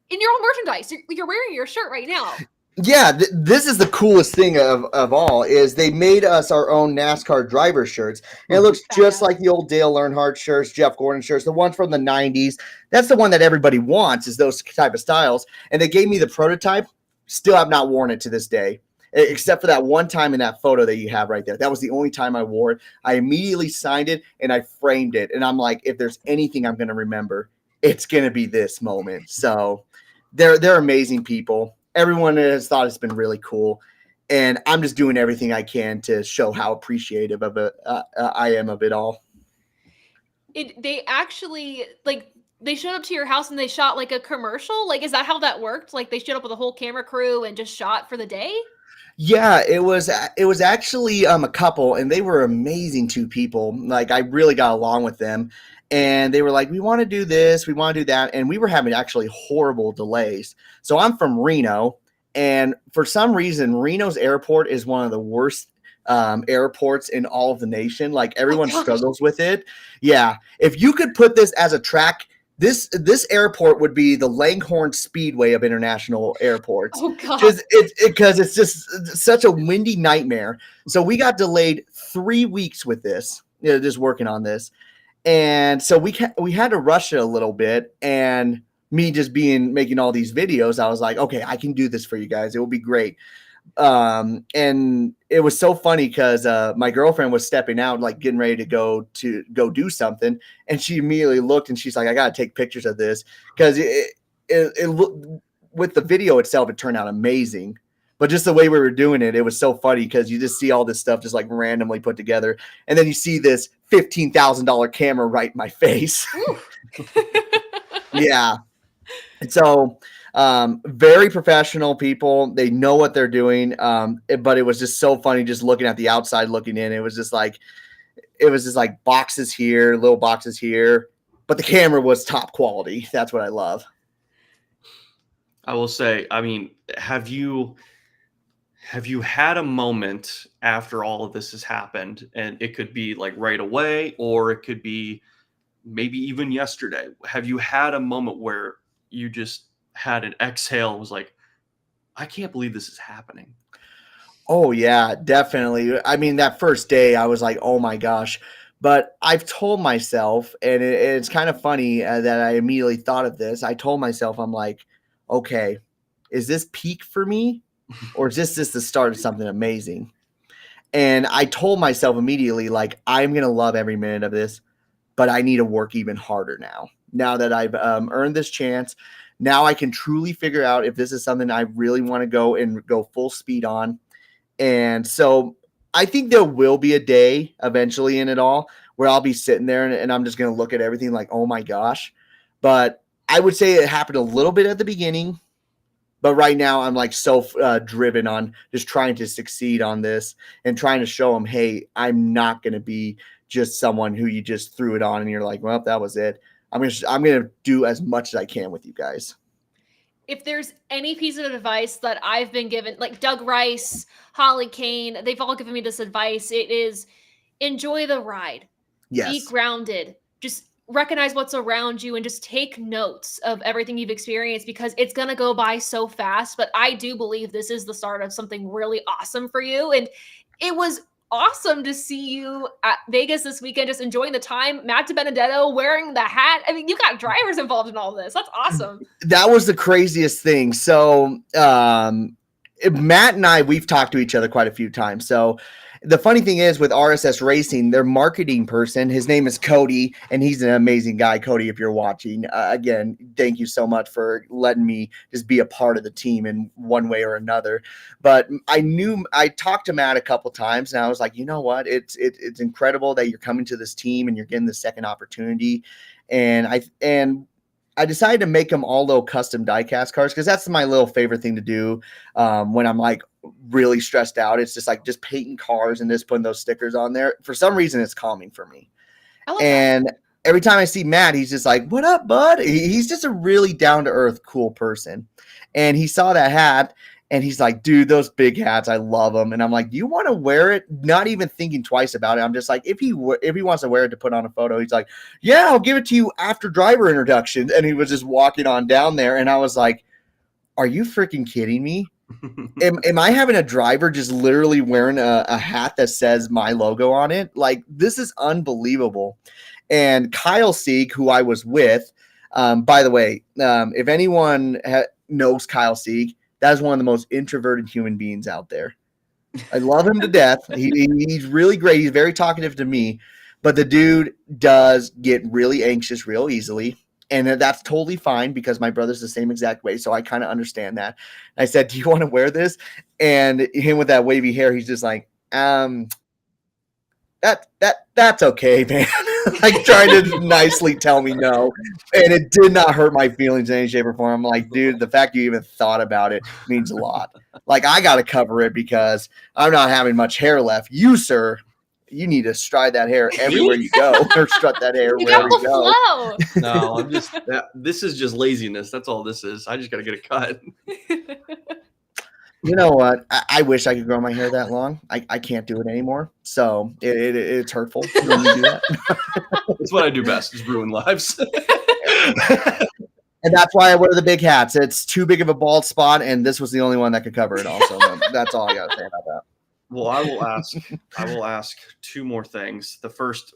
in your own merchandise, you're wearing your shirt right now. Yeah, this is the coolest thing of all is they made us our own NASCAR driver shirts. And it looks just like the old Dale Earnhardt shirts, Jeff Gordon shirts, the ones from the 90s. That's the one that everybody wants is those type of styles. And they gave me the prototype. Still have not worn it to this day, except for that one time in that photo that you have right there. That was the only time I wore it. I immediately signed it and I framed it. And I'm like, if there's anything I'm going to remember, it's going to be this moment. So they're amazing people. Everyone has thought it's been really cool, and I'm just doing everything I can to show how appreciative of it I am of it all. They actually they showed up to your house and they shot like a commercial. Like, is that how that worked? Like, they showed up with a whole camera crew and just shot for the day? Yeah, it was actually a couple, and they were amazing two people. Like I really got along with them, and they were like, "We want to do this, we want to do that," and we were having actually horrible delays. So I'm from Reno, and for some reason, Reno's airport is one of the worst airports in all of the nation. Like everyone struggles with it. Yeah, if you could put this as a track. This airport would be the Langhorne Speedway of international airports. Oh God! Just because it's just such a windy nightmare. So we got delayed 3 weeks with this, just working on this, and so we had to rush it a little bit. And me just making all these videos, I was like, okay, I can do this for you guys. It will be great. And it was so funny because my girlfriend was stepping out, like getting ready to go do something, and she immediately looked and she's like, I gotta take pictures of this because it looked, with the video itself, it turned out amazing, but just the way we were doing it, it was so funny because you just see all this stuff just like randomly put together, and then you see this $15,000 camera right in my face. Yeah. So very professional people. They know what they're doing. But it was just so funny just looking at the outside looking in. It was just like boxes here, little boxes here, but the camera was top quality. That's what I love. I will say, I mean, have you had a moment after all of this has happened, and it could be like right away, or it could be maybe even yesterday. Have you had a moment where you just had an exhale, was like, I can't believe this is happening? Oh yeah, definitely. I mean, that first day I was like, oh my gosh. But I've told myself, and it's kind of funny that I immediately thought of this. I told myself, I'm like, okay, is this peak for me? Or is this just the start of something amazing? And I told myself immediately, like, I'm going to love every minute of this, but I need to work even harder now. Now that I've earned this chance, now I can truly figure out if this is something I really want to go full speed on. And so I think there will be a day eventually in it all where I'll be sitting there and I'm just going to look at everything like, oh my gosh. But I would say it happened a little bit at the beginning. But right now I'm like so driven on just trying to succeed on this and trying to show them, hey, I'm not going to be just someone who you just threw it on and you're like, well, that was it. I'm going to do as much as I can with you guys. If there's any piece of advice that I've been given, like Doug Rice, Holly Kane, they've all given me this advice. It is enjoy the ride. Yes. Be grounded. Just recognize what's around you and just take notes of everything you've experienced because it's going to go by so fast. But I do believe this is the start of something really awesome for you. And it was awesome to see you at Vegas this weekend, just enjoying the time. Matt DiBenedetto wearing the hat. I mean, you got drivers involved in all this. That's awesome. That was the craziest thing. So Matt and I, we've talked to each other quite a few times. So the funny thing is with RSS Racing, their marketing person, his name is Cody, and he's an amazing guy. Cody, if you're watching, again, thank you so much for letting me just be a part of the team in one way or another. But I talked to Matt a couple times, and I was like, you know what? It's incredible that you're coming to this team and you're getting the second opportunity. And I decided to make them all little custom diecast cars because that's my little favorite thing to do when I'm like really stressed out. It's just painting cars and just putting those stickers on there. For some reason, it's calming for me. I love And every time I see Matt, he's just like, "What up, bud?" He's just a really down to earth, cool person. And he saw that hat, and he's like, "Dude, those big hats, I love them." And I'm like, "Do you want to wear it?" Not even thinking twice about it. I'm just like, if he wants to wear it to put on a photo, he's like, "Yeah, I'll give it to you after driver introduction." And he was just walking on down there, and I was like, "Are you freaking kidding me? Am I having a driver just literally wearing a hat that says my logo on it? Like, this is unbelievable." And Kyle Sieg, who I was with, by the way, if anyone knows Kyle Sieg, that is one of the most introverted human beings out there. I love him to death. He's really great. He's very talkative to me, but the dude does get really anxious real easily. And that's totally fine because my brother's the same exact way. So I kind of understand that. I said, "Do you want to wear this?" And him with that wavy hair, he's just like, that's okay, man. Like trying to nicely tell me no. And it did not hurt my feelings in any shape or form. I'm like, dude, the fact you even thought about it means a lot. Like, I got to cover it because I'm not having much hair left. You, sir, you need to stride that hair everywhere you go, or strut that hair You wherever got you go. the flow. No, I'm just this is just laziness. That's all this is. I just got to get it cut. You know what? I wish I could grow my hair that long. I can't do it anymore. So it's hurtful when you do that. That's what I do best, is ruin lives. And that's why I wear the big hats. It's too big of a bald spot, and this was the only one that could cover it also. That's all I got to say about that. Well, I will ask two more things. The first,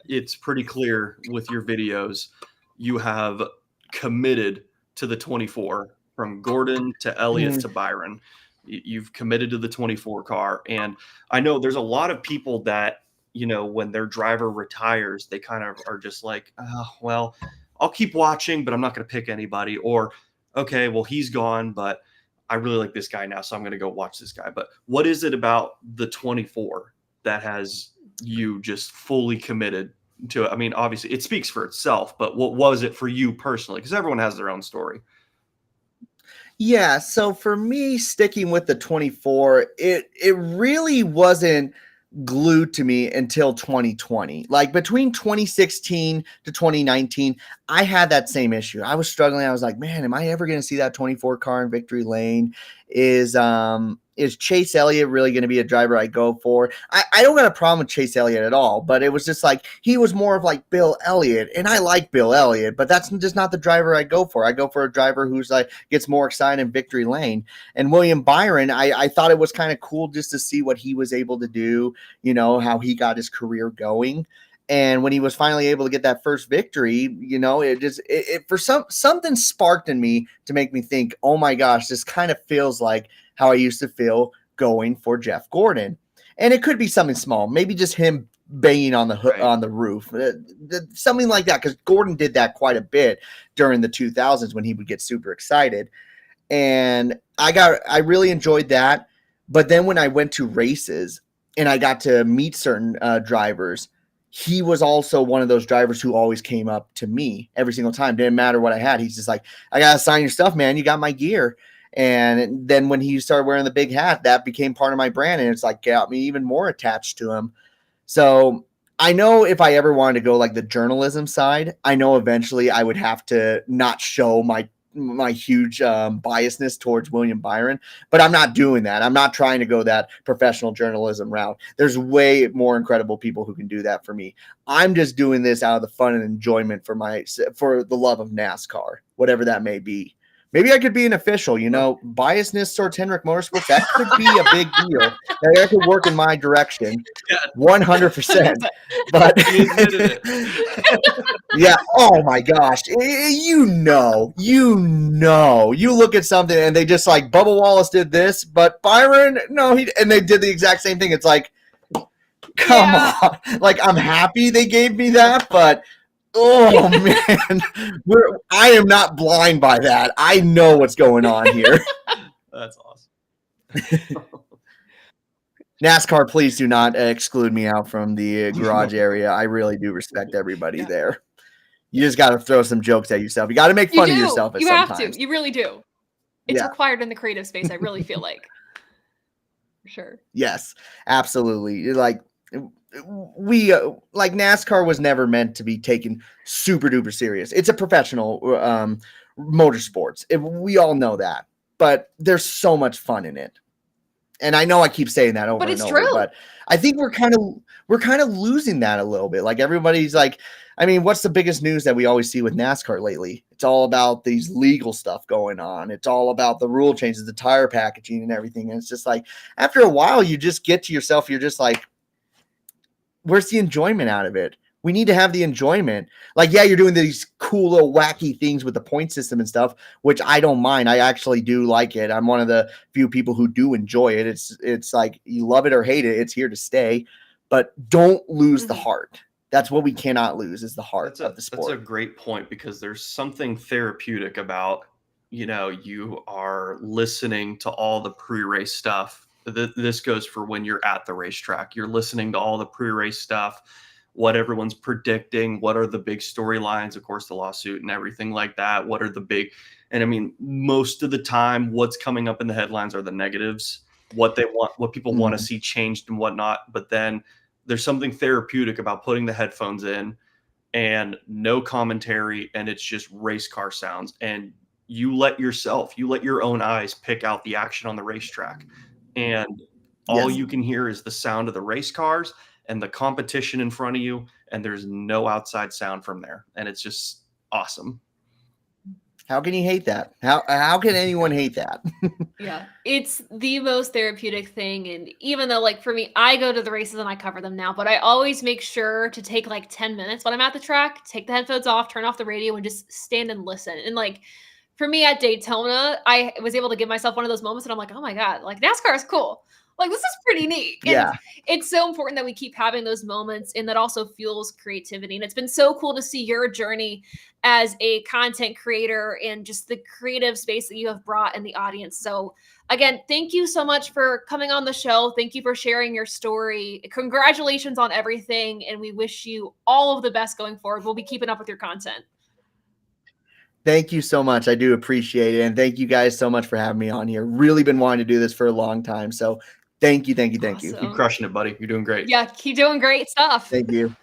it's pretty clear with your videos, you have committed to the 24, from Gordon to Elliott to Byron. You've committed to the 24 car. And I know there's a lot of people that, you know, when their driver retires, they kind of are just like, oh, well, I'll keep watching, but I'm not going to pick anybody. Or, okay, well, he's gone, but I really like this guy now, so I'm going to go watch this guy. But what is it about the 24 that has you just fully committed to it? I mean, obviously it speaks for itself, but what was it for you personally? Because everyone has their own story. Yeah, so for me, sticking with the 24, it really wasn't glued to me until 2020. Like between 2016 to 2019, I had that same issue. I was struggling. I was like, man, am I ever going to see that 24 car in victory lane? Is Chase Elliott really going to be a driver I go for? I don't got a problem with Chase Elliott at all, but it was just like, he was more of like Bill Elliott, and I like Bill Elliott, but that's just not the driver I go for. I go for a driver who's like, gets more excited in victory lane. And William Byron, I thought it was kind of cool just to see what he was able to do, you know, how he got his career going. And when he was finally able to get that first victory, you know, something sparked in me to make me think, oh my gosh, this kind of feels like how I used to feel going for Jeff Gordon. And it could be something small, maybe just him banging on the on the roof, something like that. Because Gordon did that quite a bit during the 2000s when he would get super excited, and I really enjoyed that. But then when I went to races and I got to meet certain drivers, he was also one of those drivers who always came up to me every single time. Didn't matter what I had. He's just like, I got to sign your stuff, man. You got my gear. And then when he started wearing the big hat, that became part of my brand. And it's like, got me even more attached to him. So I know if I ever wanted to go like the journalism side, I know eventually I would have to not show my huge biasness towards William Byron, but I'm not doing that. I'm not trying to go that professional journalism route. There's way more incredible people who can do that for me. I'm just doing this out of the fun and enjoyment for the love of NASCAR, whatever that may be. Maybe I could be an official, you know, biasness towards Hendrick Motorsports. That could be a big deal. That could work in my direction, 100%. But yeah, oh my gosh, you look at something and they just like, Bubba Wallace did this, but Byron, no, and they did the exact same thing. It's like, come on, like I'm happy they gave me that, but. Oh man, I am not blind by that. I know what's going on here. That's awesome. NASCAR, please do not exclude me out from the garage area. I really do respect everybody there. You just got to throw some jokes at yourself. You got to make fun of yourself. You have to. You really do. It's required in the creative space. I really feel like, for sure. Yes, absolutely. Like, we like NASCAR was never meant to be taken super duper serious. It's a professional motorsports. We all know that, but there's so much fun in it. And I know I keep saying that over But and it's over, true. but I think we're kind of losing that a little bit. Like everybody's like, I mean, what's the biggest news that we always see with NASCAR lately? It's all about these legal stuff going on. It's all about the rule changes, the tire packaging and everything. And it's just like, after a while, you just get to yourself, you're just like, where's the enjoyment out of it? We need to have the enjoyment. Like, yeah, you're doing these cool little wacky things with the point system and stuff, which I don't mind. I actually do like it. I'm one of the few people who do enjoy it. It's like you love it or hate it. It's here to stay, but don't lose the heart. That's what we cannot lose is the heart of the sport. That's a great point because there's something therapeutic about, you are listening to all the pre-race stuff. This goes for when you're at the racetrack. You're listening to all the pre-race stuff, what everyone's predicting, what are the big storylines, of course, the lawsuit and everything like that. What are the big, and I mean, most of the time, what's coming up in the headlines are the negatives, what they want, what people want to see changed and whatnot. But then there's something therapeutic about putting the headphones in and no commentary, and it's just race car sounds. And you let your own eyes pick out the action on the racetrack. And all you can hear is the sound of the race cars and the competition in front of you, and there's no outside sound from there. And it's just awesome. How can you hate that? How can anyone hate that? Yeah, it's the most therapeutic thing. And even though, like, for me, I go to the races and I cover them now, but I always make sure to take like 10 minutes when I'm at the track, take the headphones off, turn off the radio, and just stand and listen. And like, for me at Daytona, I was able to give myself one of those moments and I'm like, oh my God, like NASCAR is cool. Like, this is pretty neat. And it's so important that we keep having those moments, and that also fuels creativity. And it's been so cool to see your journey as a content creator and just the creative space that you have brought in the audience. So again, thank you so much for coming on the show. Thank you for sharing your story. Congratulations on everything. And we wish you all of the best going forward. We'll be keeping up with your content. Thank you so much. I do appreciate it. And thank you guys so much for having me on here. Really been wanting to do this for a long time. So thank you. Awesome. Keep crushing it, buddy. You're doing great. Yeah, keep doing great stuff. Thank you.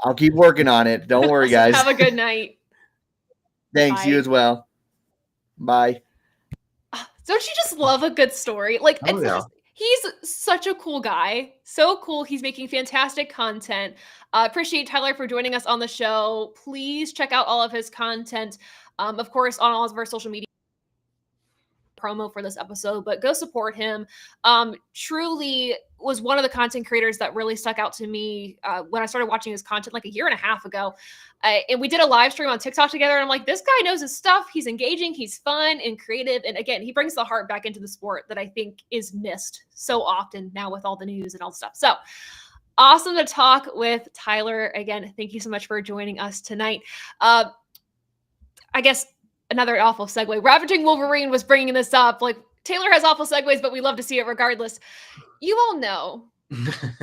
I'll keep working on it. Don't worry, guys. Have a good night. Thanks. Bye. You as well. Bye. Don't you just love a good story? Like, he's such a cool guy. So cool. He's making fantastic content. Appreciate Tyler for joining us on the show. Please check out all of his content. Of course, on all of our social media promo for this episode, but go support him. Truly was one of the content creators that really stuck out to me when I started watching his content like a year and a half ago. And we did a live stream on TikTok together, and I'm like, this guy knows his stuff. He's engaging, he's fun and creative. And again, he brings the heart back into the sport that I think is missed so often now with all the news and all the stuff. So awesome to talk with Tyler. Again, thank you so much for joining us tonight. I guess another awful segue. Ravaging Wolverine was bringing this up. Like, Taylor has awful segues, but we love to see it regardless. You all know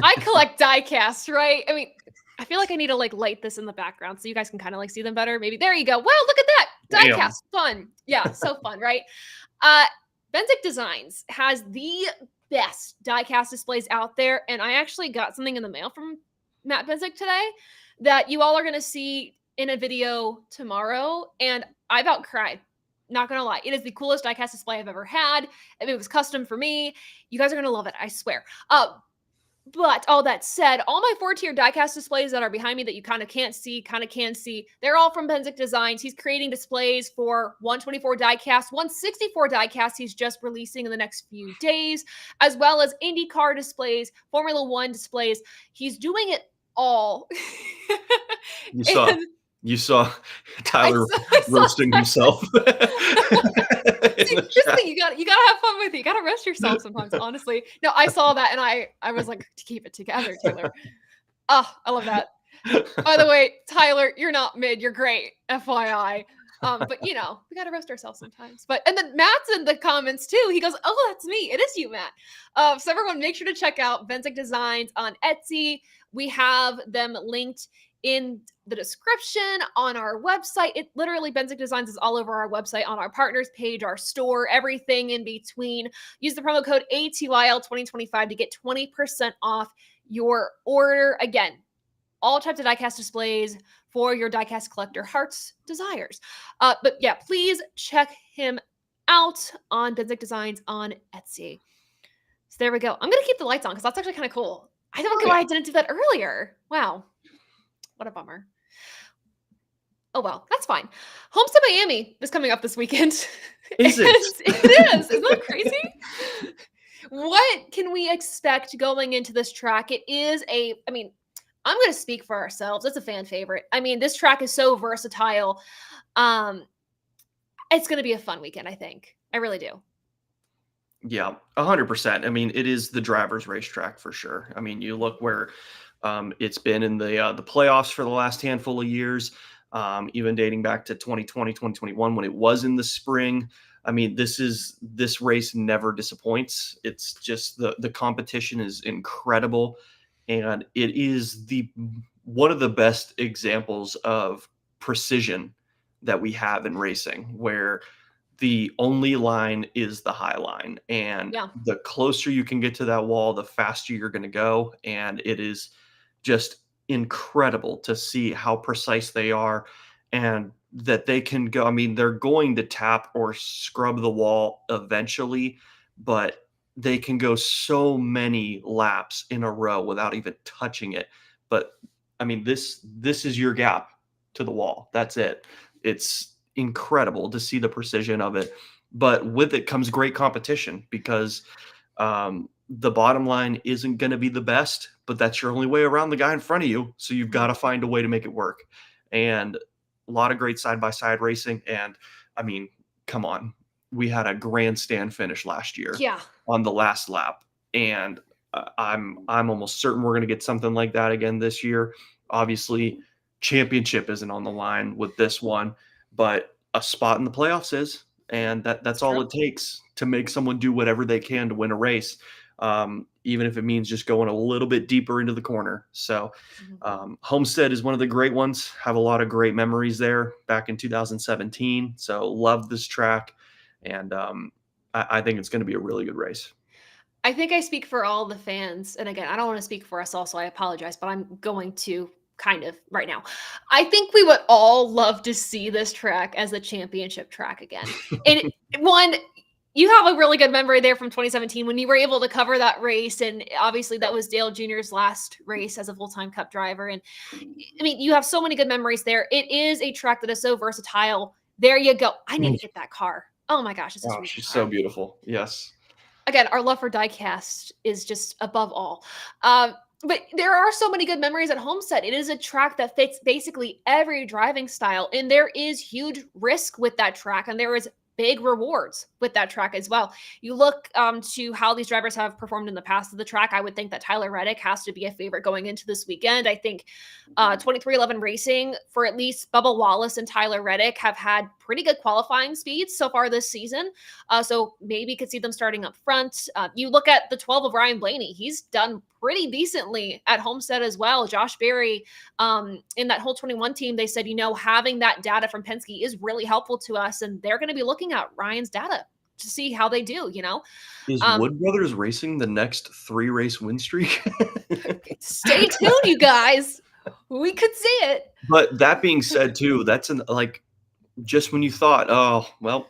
I collect die casts, right? I mean, I feel like I need to like light this in the background so you guys can kind of like see them better. Maybe there you go. Wow, look at that. Die cast. Fun. Yeah, so fun, right? Benzik Designs has the best die cast displays out there. And I actually got something in the mail from Matt Benzik today that you all are going to see in a video tomorrow. And I about cried. Not going to lie. It is the coolest diecast display I've ever had. I mean, it was custom for me. You guys are going to love it. I swear. But all that said, all my 4-tier diecast displays that are behind me that you kind of can't see, kind of can see, they're all from Benzik Designs. He's creating displays for 124 diecast, 164 diecast he's just releasing in the next few days, as well as IndyCar displays, Formula One displays. He's doing it all. You saw Tyler roasting himself. See, you gotta have fun with it. You gotta roast yourself sometimes, honestly. No, I saw that and I was like, to keep it together, Taylor. Oh, I love that. By the way, Tyler, you're not mid, you're great. FYI. But you know, we gotta roast ourselves sometimes. And then Matt's in the comments too. He goes, oh, that's me. It is you, Matt. So everyone make sure to check out Benzik Designs on Etsy. We have them linked in the description on our website. It literally, Benzik Designs is all over our website, on our partners page, our store, everything in between. Use the promo code ATYL 2025 to get 20% off your order. Again, all types of diecast displays for your diecast collector heart's desires. But yeah, please check him out on Benzik Designs on Etsy. So there we go. I'm going to keep the lights on because that's actually kind of cool. I don't know why I didn't do that earlier. Wow. What a bummer. Oh, well, that's fine. Homestead Miami is coming up this weekend. Is it? It is. Isn't that crazy? What can we expect going into this track? It is I'm going to speak for ourselves. It's a fan favorite. I mean, this track is so versatile. It's going to be a fun weekend, I think. I really do. Yeah, 100%. I mean, it is the driver's racetrack for sure. I mean, you look where it's been in the playoffs for the last handful of years, even dating back to 2020, 2021 when it was in the spring. I mean, this race never disappoints. It's just the competition is incredible, and it is one of the best examples of precision that we have in racing, where the only line is the high line, and the closer you can get to that wall, the faster you're going to go. And it is just incredible to see how precise they are and that they can go. I mean, they're going to tap or scrub the wall eventually, but they can go so many laps in a row without even touching it. But I mean, this is your gap to the wall. That's it. It's incredible to see the precision of it, but with it comes great competition, because the bottom line isn't going to be the best, but that's your only way around the guy in front of you. So you've got to find a way to make it work. And a lot of great side-by-side racing. And I mean, come on, we had a grandstand finish last year on the last lap. And I'm almost certain we're going to get something like that again this year. Obviously, championship isn't on the line with this one, but a spot in the playoffs is, and that's all it takes to make someone do whatever they can to win a race, even if it means just going a little bit deeper into the corner. So Homestead is one of the great ones. Have a lot of great memories there back in 2017. So love this track, and I think it's going to be a really good race. I think I speak for all the fans, and again, I don't want to speak for us all, so I apologize, but I'm going to kind of right now. I think we would all love to see this track as a championship track again. And one, you have a really good memory there from 2017 when you were able to cover that race, and obviously that was Dale Jr.'s last race as a full-time Cup driver. And I mean, you have so many good memories there. It is a track that is so versatile. There you go. I need to get that car. Oh my gosh, it's she's so beautiful. Yes. Again, our love for diecast is just above all. But there are so many good memories at Homestead. It is a track that fits basically every driving style, and there is huge risk with that track, and there is big rewards with that track as well. You look to how these drivers have performed in the past of the track. I would think that Tyler Reddick has to be a favorite going into this weekend. I think 2311 Racing, for at least Bubba Wallace and Tyler Reddick, have had pretty good qualifying speeds so far this season. So maybe could see them starting up front. You look at the 12 of Ryan Blaney. He's done pretty decently at Homestead as well. Josh Berry, in that whole 21 team, they said, having that data from Penske is really helpful to us. And they're going to be looking at Ryan's data to see how they do, Is Wood Brothers Racing the next 3-race win streak? Stay tuned, you guys. We could see it. But that being said, too, that's just when you thought, oh, well,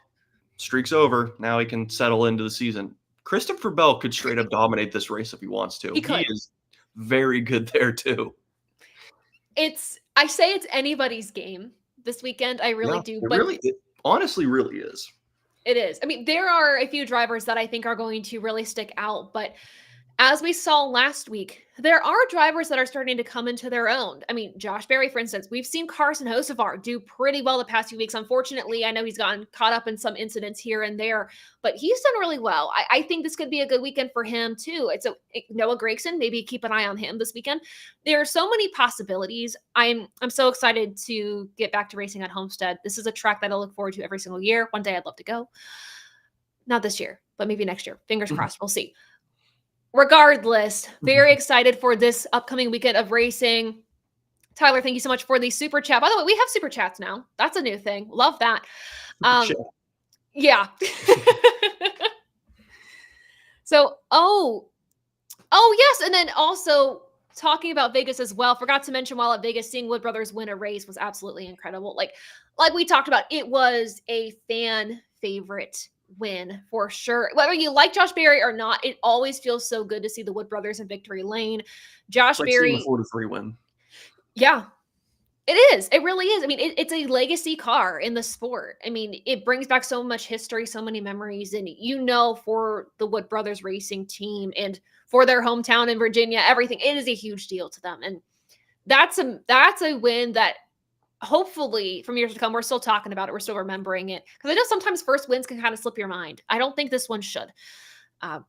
streak's over, now he can settle into the season. Christopher Bell could straight up dominate this race if he wants to. He is very good there too. I say it's anybody's game this weekend. I really do. But it honestly really is. It is. I mean, there are a few drivers that I think are going to really stick out, but as we saw last week, there are drivers that are starting to come into their own. I mean, Josh Berry, for instance, we've seen Carson Hocevar do pretty well the past few weeks. Unfortunately, I know he's gotten caught up in some incidents here and there, but he's done really well. I think this could be a good weekend for him too. Noah Gragson, maybe keep an eye on him this weekend. There are so many possibilities. I'm so excited to get back to racing at Homestead. This is a track that I look forward to every single year. One day I'd love to go. Not this year, but maybe next year. Fingers crossed. We'll see. Regardless, very excited for this upcoming weekend of racing. Tyler, thank you so much for the super chat. By the way, we have super chats now. That's a new thing. Love that. Yeah. So, oh yes, and then also talking about Vegas as well. Forgot to mention while at Vegas, seeing Wood Brothers win a race was absolutely incredible. Like we talked about, it was a fan favorite win for sure. Whether you like Josh Berry or not, it always feels so good to see the Wood Brothers in victory lane. Josh Berry, seeing a 4-3 win. Yeah. It is. It really is. I mean, it's a legacy car in the sport. I mean, it brings back so much history, so many memories. And for the Wood Brothers racing team and for their hometown in Virginia, everything, it is a huge deal to them. And that's a win that hopefully from years to come, we're still talking about it. We're still remembering it. Because I know sometimes first wins can kind of slip your mind. I don't think this one should.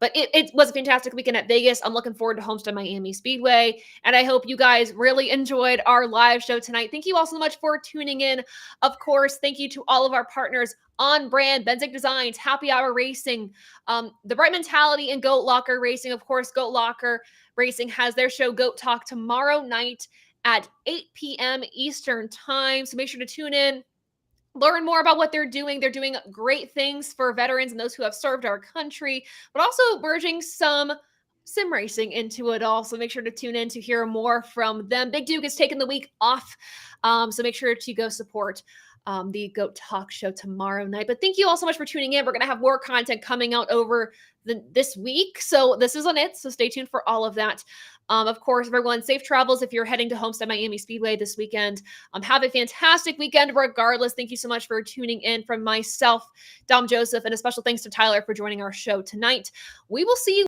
But it was a fantastic weekend at Vegas. I'm looking forward to Homestead Miami Speedway. And I hope you guys really enjoyed our live show tonight. Thank you all so much for tuning in. Of course, thank you to all of our partners on brand, Benzik Designs, Happy Hour Racing, The Bright Mentality, and Goat Locker Racing. Of course, Goat Locker Racing has their show Goat Talk tomorrow night at 8 p.m. Eastern Time. So make sure to tune in. Learn more about what they're doing. They're doing great things for veterans and those who have served our country, but also merging some sim racing into it all. So make sure to tune in to hear more from them. Big Duke is taking the week off. So make sure to go support the Goat Talk show tomorrow night. But thank you all so much for tuning in. We're going to have more content coming out over this week. So this is on it. So stay tuned for all of that. Of course, everyone, safe travels if you're heading to Homestead Miami Speedway this weekend. Have a fantastic weekend regardless. Thank you so much for tuning in. From myself, Dom Joseph, and a special thanks to Tyler for joining our show tonight. We will see you